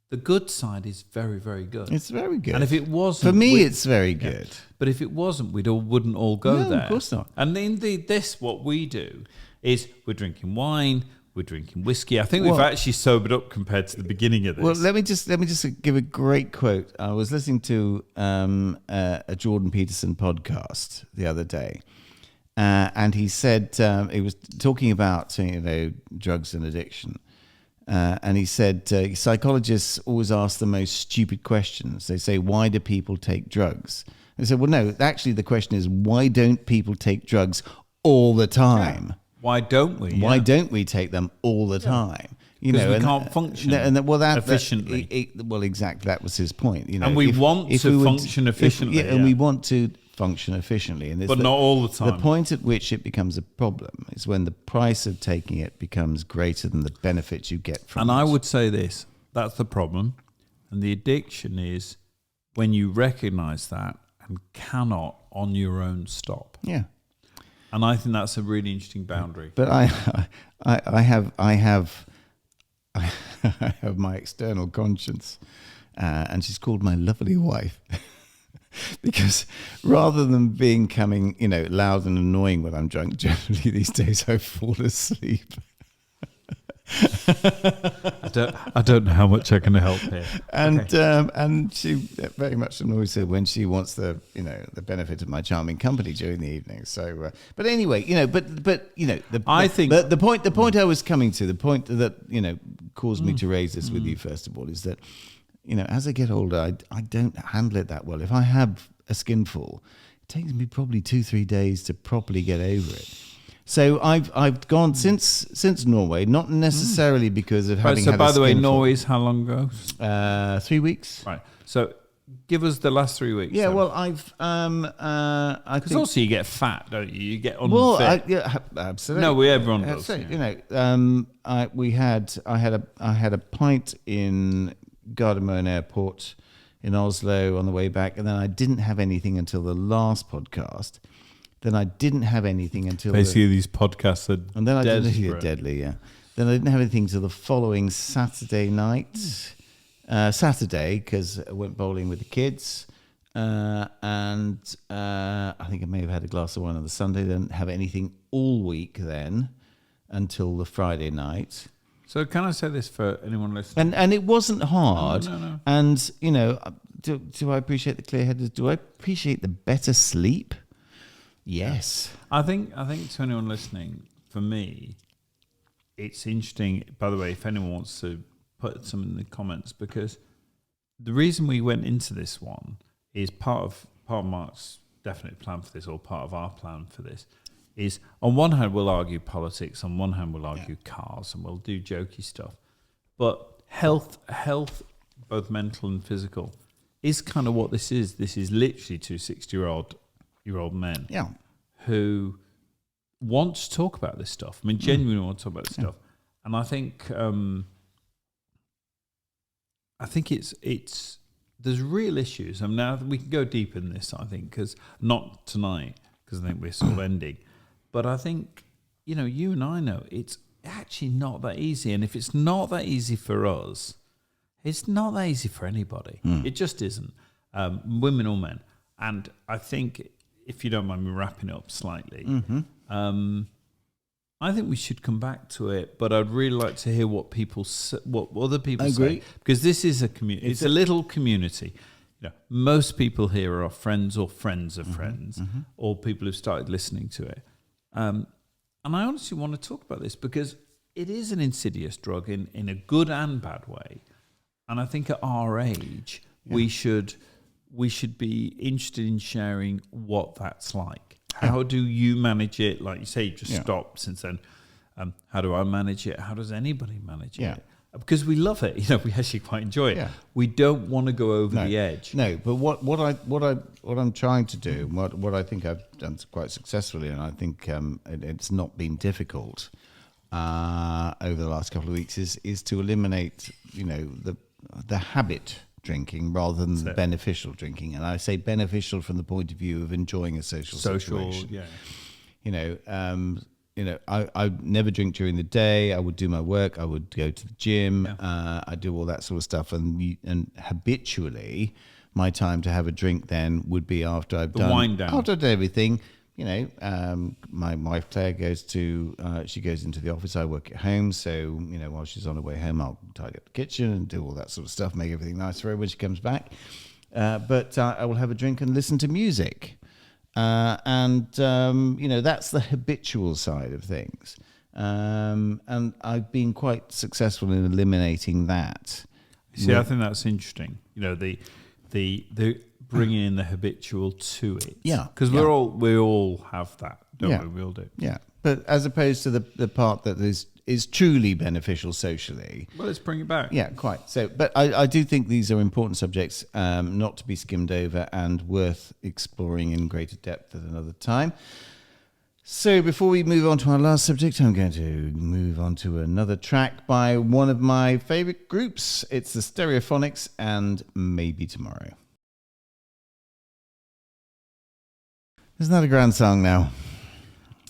the good side is very, very good. It's very good. And if it wasn't... For me, it's very good. But if it wasn't, wouldn't all go there. Of course not. And indeed, what we do is we're drinking wine, we're drinking whiskey. I think we've actually sobered up compared to the beginning of this. Well, let me just give a great quote. I was listening to a Jordan Peterson podcast the other day, and he said he was talking about drugs and addiction, and he said psychologists always ask the most stupid questions. They say, "Why do people take drugs?" I said, "Well, no. Actually, the question is, why don't people take drugs all the time?" Yeah. Why don't we? Why don't we take them all the time? Because we can't function efficiently. Well, exactly. That was his point. And we want to function efficiently. And we want to function efficiently. But not all the time. The point at which it becomes a problem is when the price of taking it becomes greater than the benefits you get from it. And I would say this, that's the problem. And the addiction is when you recognize that and cannot on your own stop. Yeah. And I think that's a really interesting boundary. But I have my external conscience, and she's called my lovely wife, because rather than becoming loud and annoying when I'm drunk, generally these days I fall asleep. I don't know how much I can help here. And she very much annoys her when she wants the benefit of my charming company during the evening. So, but anyway, the point I was coming to, the point that caused me to raise this with you first of all, is that as I get older, I don't handle it that well. If I have a skinful, it takes me probably 2-3 days to properly get over it. So I've gone since Norway, not necessarily because of having. So had by a the way, skinful. Norway's how long ago? 3 weeks. Right. So give us the last 3 weeks. Yeah. then. Well, I Because think. also you get fat, don't you? You get unfit. Well, absolutely. No, everyone does. So, Yeah. I had a pint in Gardermoen Airport in Oslo on the way back, and then I didn't have anything until the last podcast. Then I didn't have anything until Basically, these podcasts are and then I desperate. deadly, yeah. Then I didn't have anything till the following Saturday night. Saturday, because I went bowling with the kids, and I think I may have had a glass of wine on the Sunday. Didn't have anything all week then until the Friday night. So can I say this for anyone listening? And it wasn't hard. No. And do I appreciate the clear-headed? Do I appreciate the better sleep? Yes. I think to anyone listening, for me, it's interesting. By the way, if anyone wants to put some in the comments, because the reason we went into this one is part of Mark's definite plan for this, or part of our plan for this, is on one hand we'll argue politics, on one hand we'll argue cars, and we'll do jokey stuff. But health, both mental and physical, is kind of what this is. This is literally two 60-year-old men who want to talk about this stuff. I mean, genuinely want to talk about this stuff. And I think it's there's real issues. I mean, now we can go deep in this, I think, because not tonight, because I think we're sort of ending. But I think, you and I know it's actually not that easy. And if it's not that easy for us, it's not that easy for anybody. It just isn't, women or men. And I think, if you don't mind me wrapping it up slightly, I think we should come back to it. But I'd really like to hear what other people say, because this is a community. It's a little community. Most people here are friends or friends of friends, or people who've started listening to it. And I honestly want to talk about this because it is an insidious drug in a good and bad way. And I think at our age, we should be interested in sharing what that's like. How do you manage it? Like you say, you just stopped since then. How do I manage it? How does anybody manage it? Because we love it. We actually quite enjoy it. We don't want to go over the edge. No, but what I'm trying to do, what I think I've done quite successfully, and I think it's not been difficult over the last couple of weeks, is to eliminate the habit drinking rather than the beneficial drinking. And I say beneficial from the point of view of enjoying a social situation. I never drink during the day. I would do my work. I would go to the gym. I do all that sort of stuff. And habitually, my time to have a drink then would be after I've done wind down. After I've done everything. My wife Claire goes into the office. I work at home, so while she's on her way home, I'll tidy up the kitchen and do all that sort of stuff, make everything nice for her when she comes back. But I will have a drink and listen to music, and that's the habitual side of things. And I've been quite successful in eliminating that. See, I think that's interesting. The bringing in the habitual to it. Yeah, because we all have that, don't we? We all do. Yeah, but as opposed to the part that is truly beneficial socially. Well, let's bring it back. Yeah, quite. So, but I do think these are important subjects, not to be skimmed over and worth exploring in greater depth at another time. So before we move on to our last subject, I'm going to move on to another track by one of my favourite groups. It's the Stereophonics and Maybe Tomorrow. Isn't that a grand song now?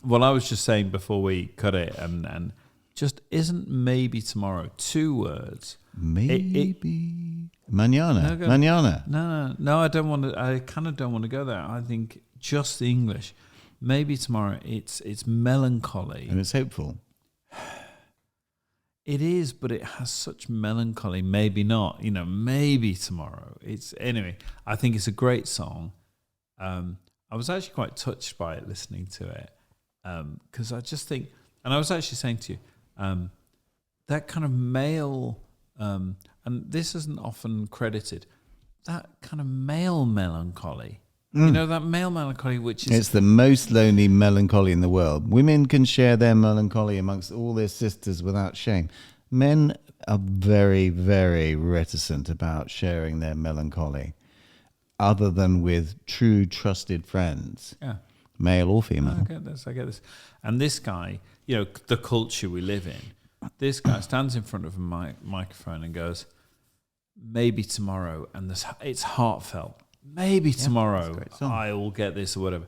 Well, I was just saying before we cut it, and just isn't Maybe Tomorrow 2 words? Maybe. Mañana. Mañana. No, I don't want to. I kind of don't want to go there. I think just the English. Maybe Tomorrow, it's melancholy. And it's hopeful. It is, but it has such melancholy. Maybe not. Maybe tomorrow. Anyway, I think it's a great song. I was actually quite touched by it listening to it, because I just think, and I was actually saying to you, that kind of male, and this isn't often credited, that kind of male melancholy. That male melancholy, which is... It's the most lonely melancholy in the world. Women can share their melancholy amongst all their sisters without shame. Men are very, very reticent about sharing their melancholy, other than with true trusted friends, male or female. I get this. And this guy, the culture we live in, this guy stands in front of a microphone and goes, maybe tomorrow, and it's heartfelt. Maybe tomorrow I will get this or whatever.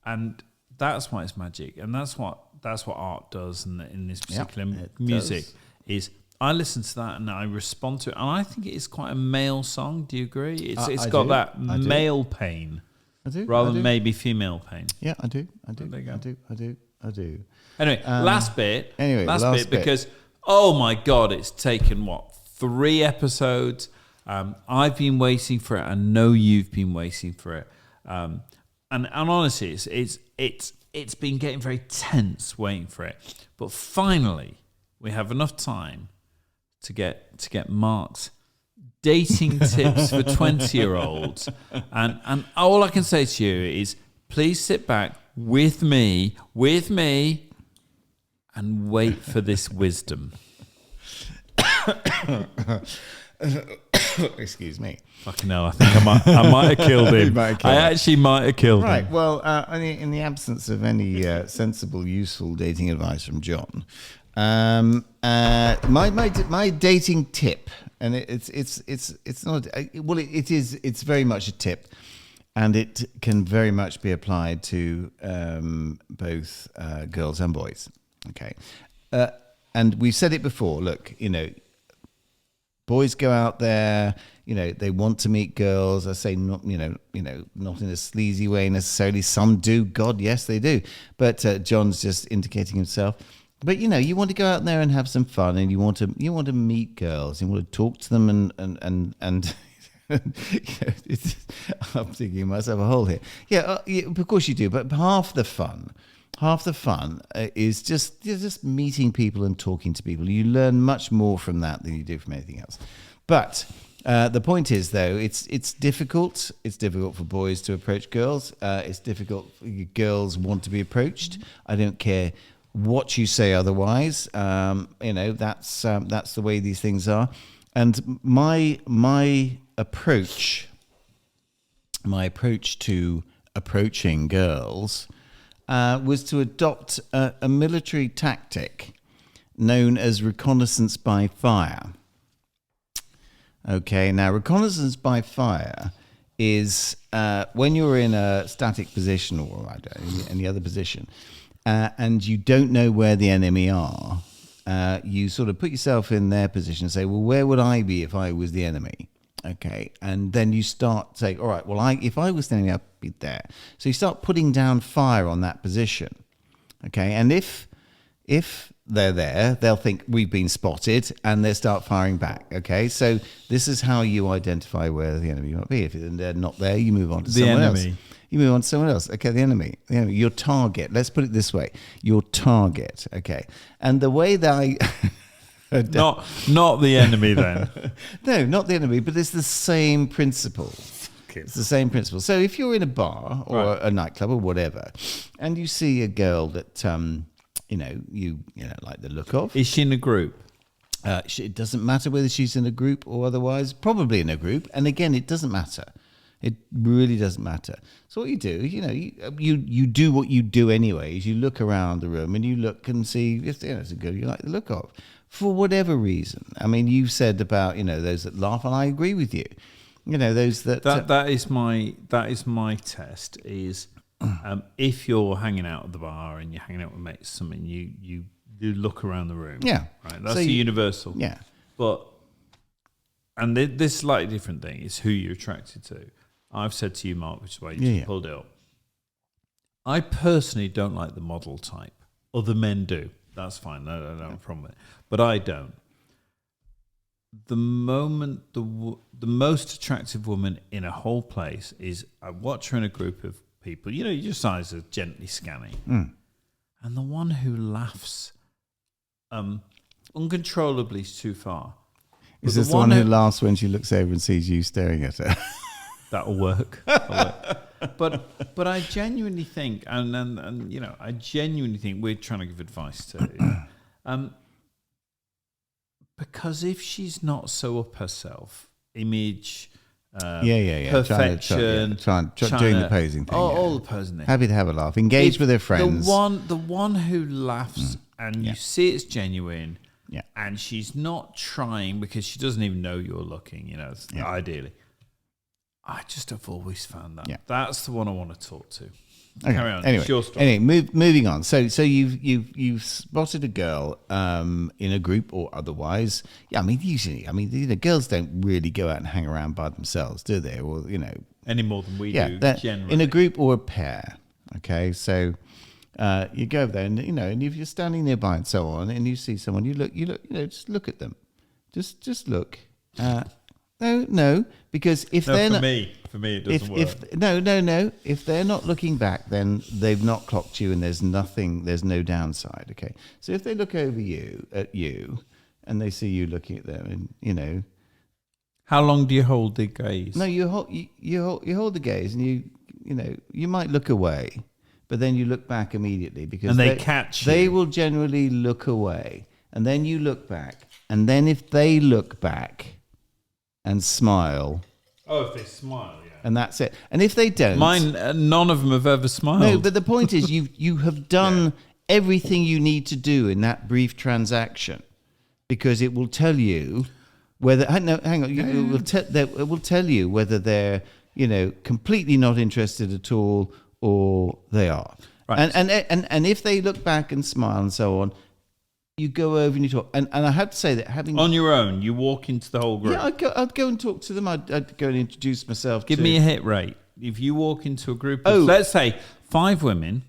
And that's why it's magic. And that's what art does in this particular music is I listen to that and I respond to it, and I think it is quite a male song. Do you agree? It's got that male pain, rather than maybe female pain. Yeah, I do. There you go. I do. Anyway, last bit. Last bit because oh my god, it's taken 3 episodes. I've been waiting for it. I know you've been waiting for it. And honestly, it's been getting very tense waiting for it. But finally, we have enough time to get Mark's dating tips for 20-year-olds. And all I can say to you is, please sit back with me, and wait for this wisdom. Excuse me. Fucking hell, I think I might have killed him. I actually might have killed him. Right, well, in the absence of any sensible, useful dating advice from John, my dating tip, and it's not, well, it's very much a tip, and it can very much be applied to both girls and boys. Okay, and we've said it before. Look, boys go out there, they want to meet girls. I say not in a sleazy way necessarily. Some do. God, yes, they do. But John's just indicating himself. But you want to go out there and have some fun, and you want to meet girls. You want to talk to them, and I'm digging myself a hole here. Yeah, of course you do. But half the fun is just meeting people and talking to people. You learn much more from that than you do from anything else. But the point is, though, it's difficult. It's difficult for boys to approach girls. It's difficult. Girls want to be approached. I don't care what you say otherwise. That's the way these things are. And my approach to approaching girls was to adopt a military tactic known as reconnaissance by fire. Okay, now reconnaissance by fire is when you're in a static position or any other position, and you don't know where the enemy are, you sort of put yourself in their position and say, well, where would I be if I was the enemy? Okay, and then you start saying, all right, well, if I was the enemy, I'd be there. So you start putting down fire on that position. Okay, and if they're there, they'll think we've been spotted, and they'll start firing back. Okay, so this is how you identify where the enemy might be. If they're not there, you move on to someone else. You move on to someone else. Okay, the enemy, your target. Let's put it this way: your target. Okay, and the way that I not the enemy then. No, not the enemy, but it's the same principle. It's the same principle. So if you're in a bar or a nightclub or whatever, and you see a girl that you like the look of, Is she in a group? it doesn't matter whether she's in a group or otherwise. Probably in a group, and again, it doesn't matter. It really doesn't matter. So what you do, you do what you do anyways. You look around the room and you look and see if it's a girl you like the look of, for whatever reason. I mean, you've said about those that laugh, and I agree with you. Those that is my test. Is if you're hanging out at the bar and you're hanging out with mates, something you look around the room. Yeah, right. That's the universal. Yeah, and this slightly different thing is who you're attracted to. I've said to you, Mark, which is why you just pulled it up. I personally don't like the model type. Other men do. That's fine. No, I don't have a problem with it. But I don't. The most attractive woman in a whole place is, I watch her in a group of people. Your eyes are gently scanning. And the one who laughs uncontrollably is too far. Is this the one who laughs when she looks over and sees you staring at her? That'll work. But I genuinely think, I genuinely think we're trying to give advice to, because if she's not so up herself, image, perfection, doing the posing thing, all the posing thing. Happy to have a laugh, engage with her friends. The one who laughs and you see it's genuine, and she's not trying because she doesn't even know you're looking. Ideally. I just have always found that. Yeah. That's the one I want to talk to. Okay. Carry on. Anyway, it's your story. Moving on. So you've spotted a girl in a group or otherwise. Yeah, I mean, usually, girls don't really go out and hang around by themselves, do they? Or any more than we do. Generally, in a group or a pair. Okay, so you go over there, and if you're standing nearby and so on, and you see someone, you look, just look at them, just look. No, because if they're not... For me, it doesn't work. No. If they're not looking back, then they've not clocked you, and there's no downside, okay? So if they look over at you, and they see you looking at them, and, How long do you hold the gaze? No, you hold the gaze, and you might look away, but then you look back immediately, because... And they catch you. They will generally look away, and then you look back, and then if they look back... and smile. Oh, if they smile, yeah. And that's it. And if they don't... Mine, none of them have ever smiled. No, but the point is you have done everything you need to do in that brief transaction, because it will tell you whether... Hang on. It will tell you whether they're, completely not interested at all or they are. Right. And if they look back and smile and so on... You go over and you talk, and I have to say that having... On your own, you walk into the whole group? Yeah, I'd go and talk to them. I'd go and introduce myself. Give me a hit rate. If you walk into a group of, let's say, 5 women...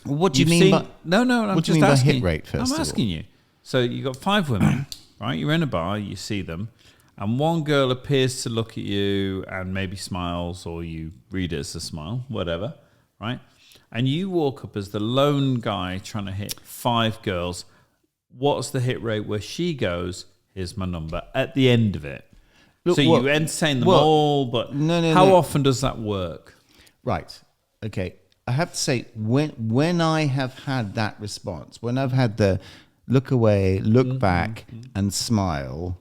What do you mean by... No, I'm what just do you mean asking. By hit rate, first I'm asking you. So you've got 5 women, right? You're in a bar, you see them, and one girl appears to look at you and maybe smiles, or you read it as a smile, whatever, right? And you walk up as the lone guy trying to hit 5 girls... What's the hit rate where she goes, here's my number, at the end of it? Look, so you entertain them all, but how often does that work? Right. Okay. I have to say, when I have had that response, when I've had the look away, look back, and smile...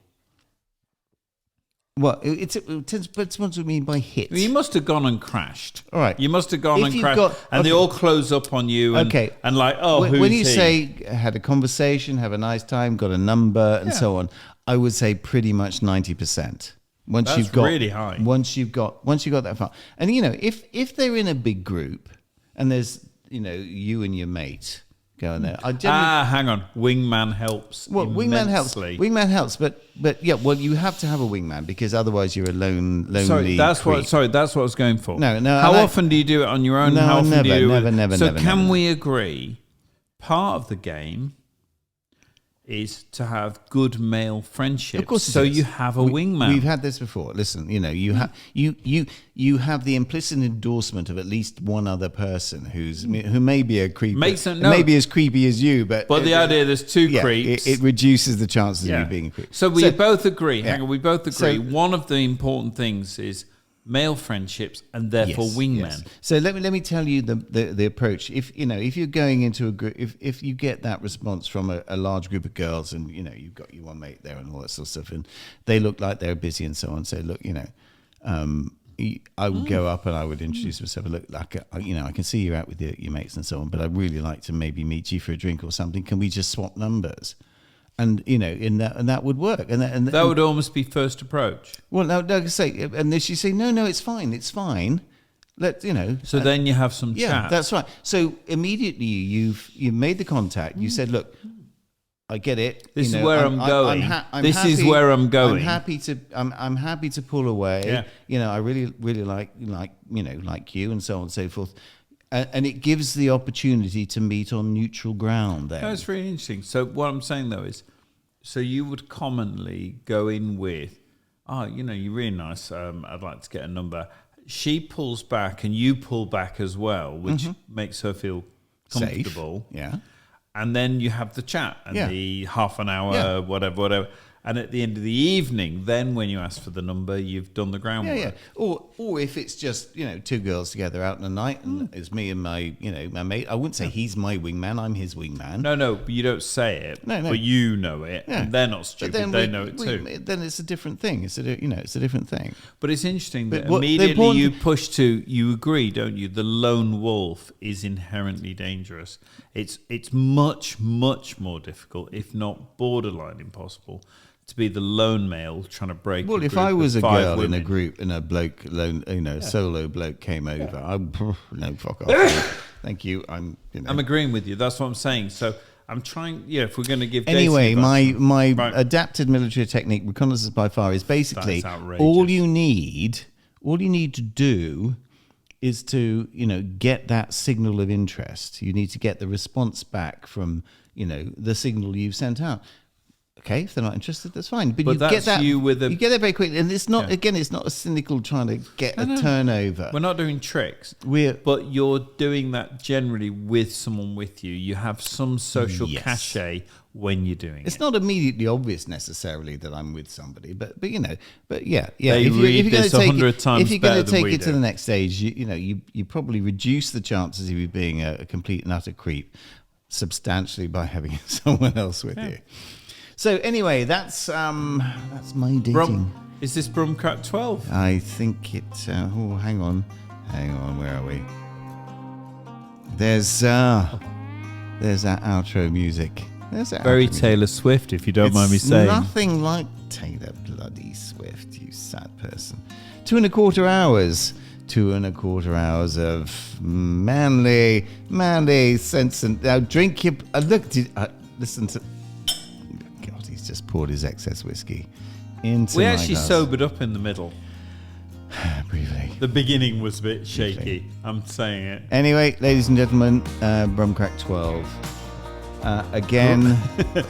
Well, it depends what you mean by hit. You must have gone and crashed. All right. You must have gone and crashed, and they all close up on you. And, and like, who's when you he? say had a conversation, have a nice time, got a number, and so on, I would say pretty much 90%. That's really high. Once you got that far, and if they're in a big group, and there's you and your mate, going there. I generally, hang on. Wingman helps. well, wingman helps. immensely. Wingman helps, but yeah, well, you have to have a wingman because otherwise you're a lonely. Sorry, that's creep. what I was going for. No. How often do you do it on your own? No, How often never, do you do it? never. So can we agree? Part of the game is to have good male friendships. Of course, it so is. you have a wingman. We've had this before. Listen, you have you have the implicit endorsement of at least one other person who may be a creep, maybe as creepy as you, but the idea there's two creeps. It reduces the chances of you being a creep. So we both agree. Yeah. Hang on, we both agree. One of the important things is male friendships and therefore wingmen. Yes. So let me tell you the approach. If you're going into a group, if you get that response from a large group of girls, and you've got your one mate there and all that sort of stuff, and they look like they're busy and so on. So look, I would go up and I would introduce myself. Look, like I can see you're out with your mates and so on, but I'd really like to maybe meet you for a drink or something. Can we just swap numbers? And that would work, and that would almost be first approach. Well, no, say, and then she say, no, it's fine. So then you have some chat. Yeah, that's right. So immediately you've made the contact. You said, look, I get it. This is where I'm going. This is where I'm going. I'm happy to pull away. Yeah. I really like you and so on and so forth. And it gives the opportunity to meet on neutral ground there. That's really interesting. So what I'm saying, though, is so you would commonly go in with, you're really nice. I'd like to get a number. She pulls back and you pull back as well, which makes her feel comfortable. Safe. Yeah. And then you have the chat and the half an hour, whatever. And at the end of the evening, then when you ask for the number, you've done the groundwork. Yeah. Or if it's just, two girls together out in the night and it's me and my mate. I wouldn't say he's my wingman, I'm his wingman. No, but you don't say it. No. But you know it. Yeah. And they're not stupid, they know it too. Then it's a different thing. It's a different thing. But it's interesting that But immediately you push to, you agree, don't you? The lone wolf is inherently dangerous. It's much, much more difficult, if not borderline impossible, to be the lone male trying to break. Well, if I was a girl in a group and a bloke, solo bloke came over, no, fuck off. Thank you. I'm agreeing with you. That's what I'm saying. So I'm trying. Yeah, if we're going to give. Anyway, my adapted military technique, reconnaissance by fire, is basically all you need to do is to get that signal of interest. You need to get the response back from the signal you've sent out. Okay, if they're not interested, that's fine. But you get that. You get that very quickly, and it's not. Again, it's not a cynical trying to get a turnover. We're not doing tricks. But you're doing that generally with someone with you. You have some social cachet when you're doing it. It's not immediately obvious necessarily that I'm with somebody, but yeah. They read this 100 times if you're going to take it do. to the next stage, you probably reduce the chances of you being a complete and utter creep substantially by having someone else with you. So anyway, that's my dating. Is this Brumcrack 12? I think it. Hang on. Where are we? There's that outro music. Very Taylor Swift, if you don't mind me saying. Nothing like Taylor bloody Swift, you sad person. 2.25 hours. 2.25 hours of manly sense and now drink your. Listen to. Just poured his excess whiskey into We my actually glass. sobered up in the middle. Briefly. The beginning was a bit shaky. I'm saying it. Anyway, ladies and gentlemen, Brumcrack 12. Again.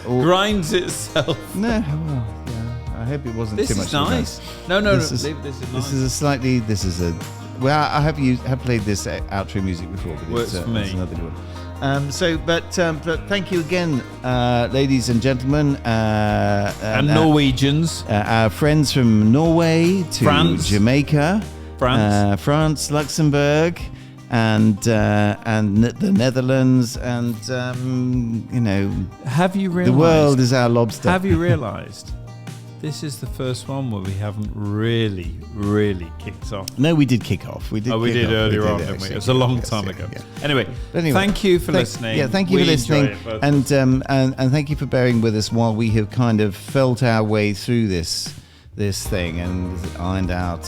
Grinds itself. No, well, yeah. I hope it wasn't This too much. is nice. No. This is nice. This is a. Well, I have played this outro music before, but Works for me. It's another good one. But thank you again, ladies and gentlemen, and Norwegians, our friends from Norway to France. Jamaica, France, Luxembourg, and the Netherlands, and have you realized the world is our lobster? Have you realized? This is the first one where we haven't really kicked off. No, we did kick off. We did earlier on, didn't we? It was a long time ago. Yeah. Anyway, thank you for listening. Yeah, thank you for listening, and thank you for bearing with us while we have kind of felt our way through this this thing and ironed out,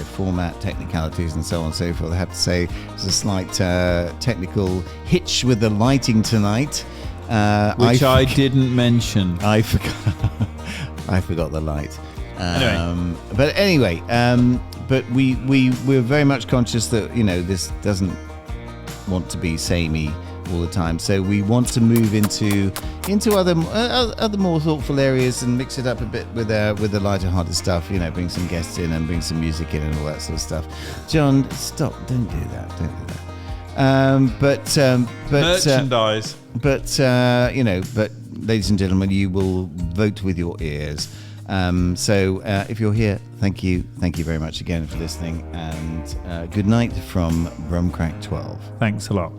format technicalities and so on and so forth. I have to say there's a slight technical hitch with the lighting tonight. Which I didn't mention. I forgot. I forgot the light. Anyway. But anyway, but we're very much conscious that this doesn't want to be samey all the time. So we want to move into other more thoughtful areas and mix it up a bit with the lighter-hearted stuff. Bring some guests in and bring some music in and all that sort of stuff. John, stop! Don't do that. But Merchandise. But ladies and gentlemen, you will vote with your ears. So if you're here, thank you very much again for listening, and good night from Brumcrack 12. Thanks a lot.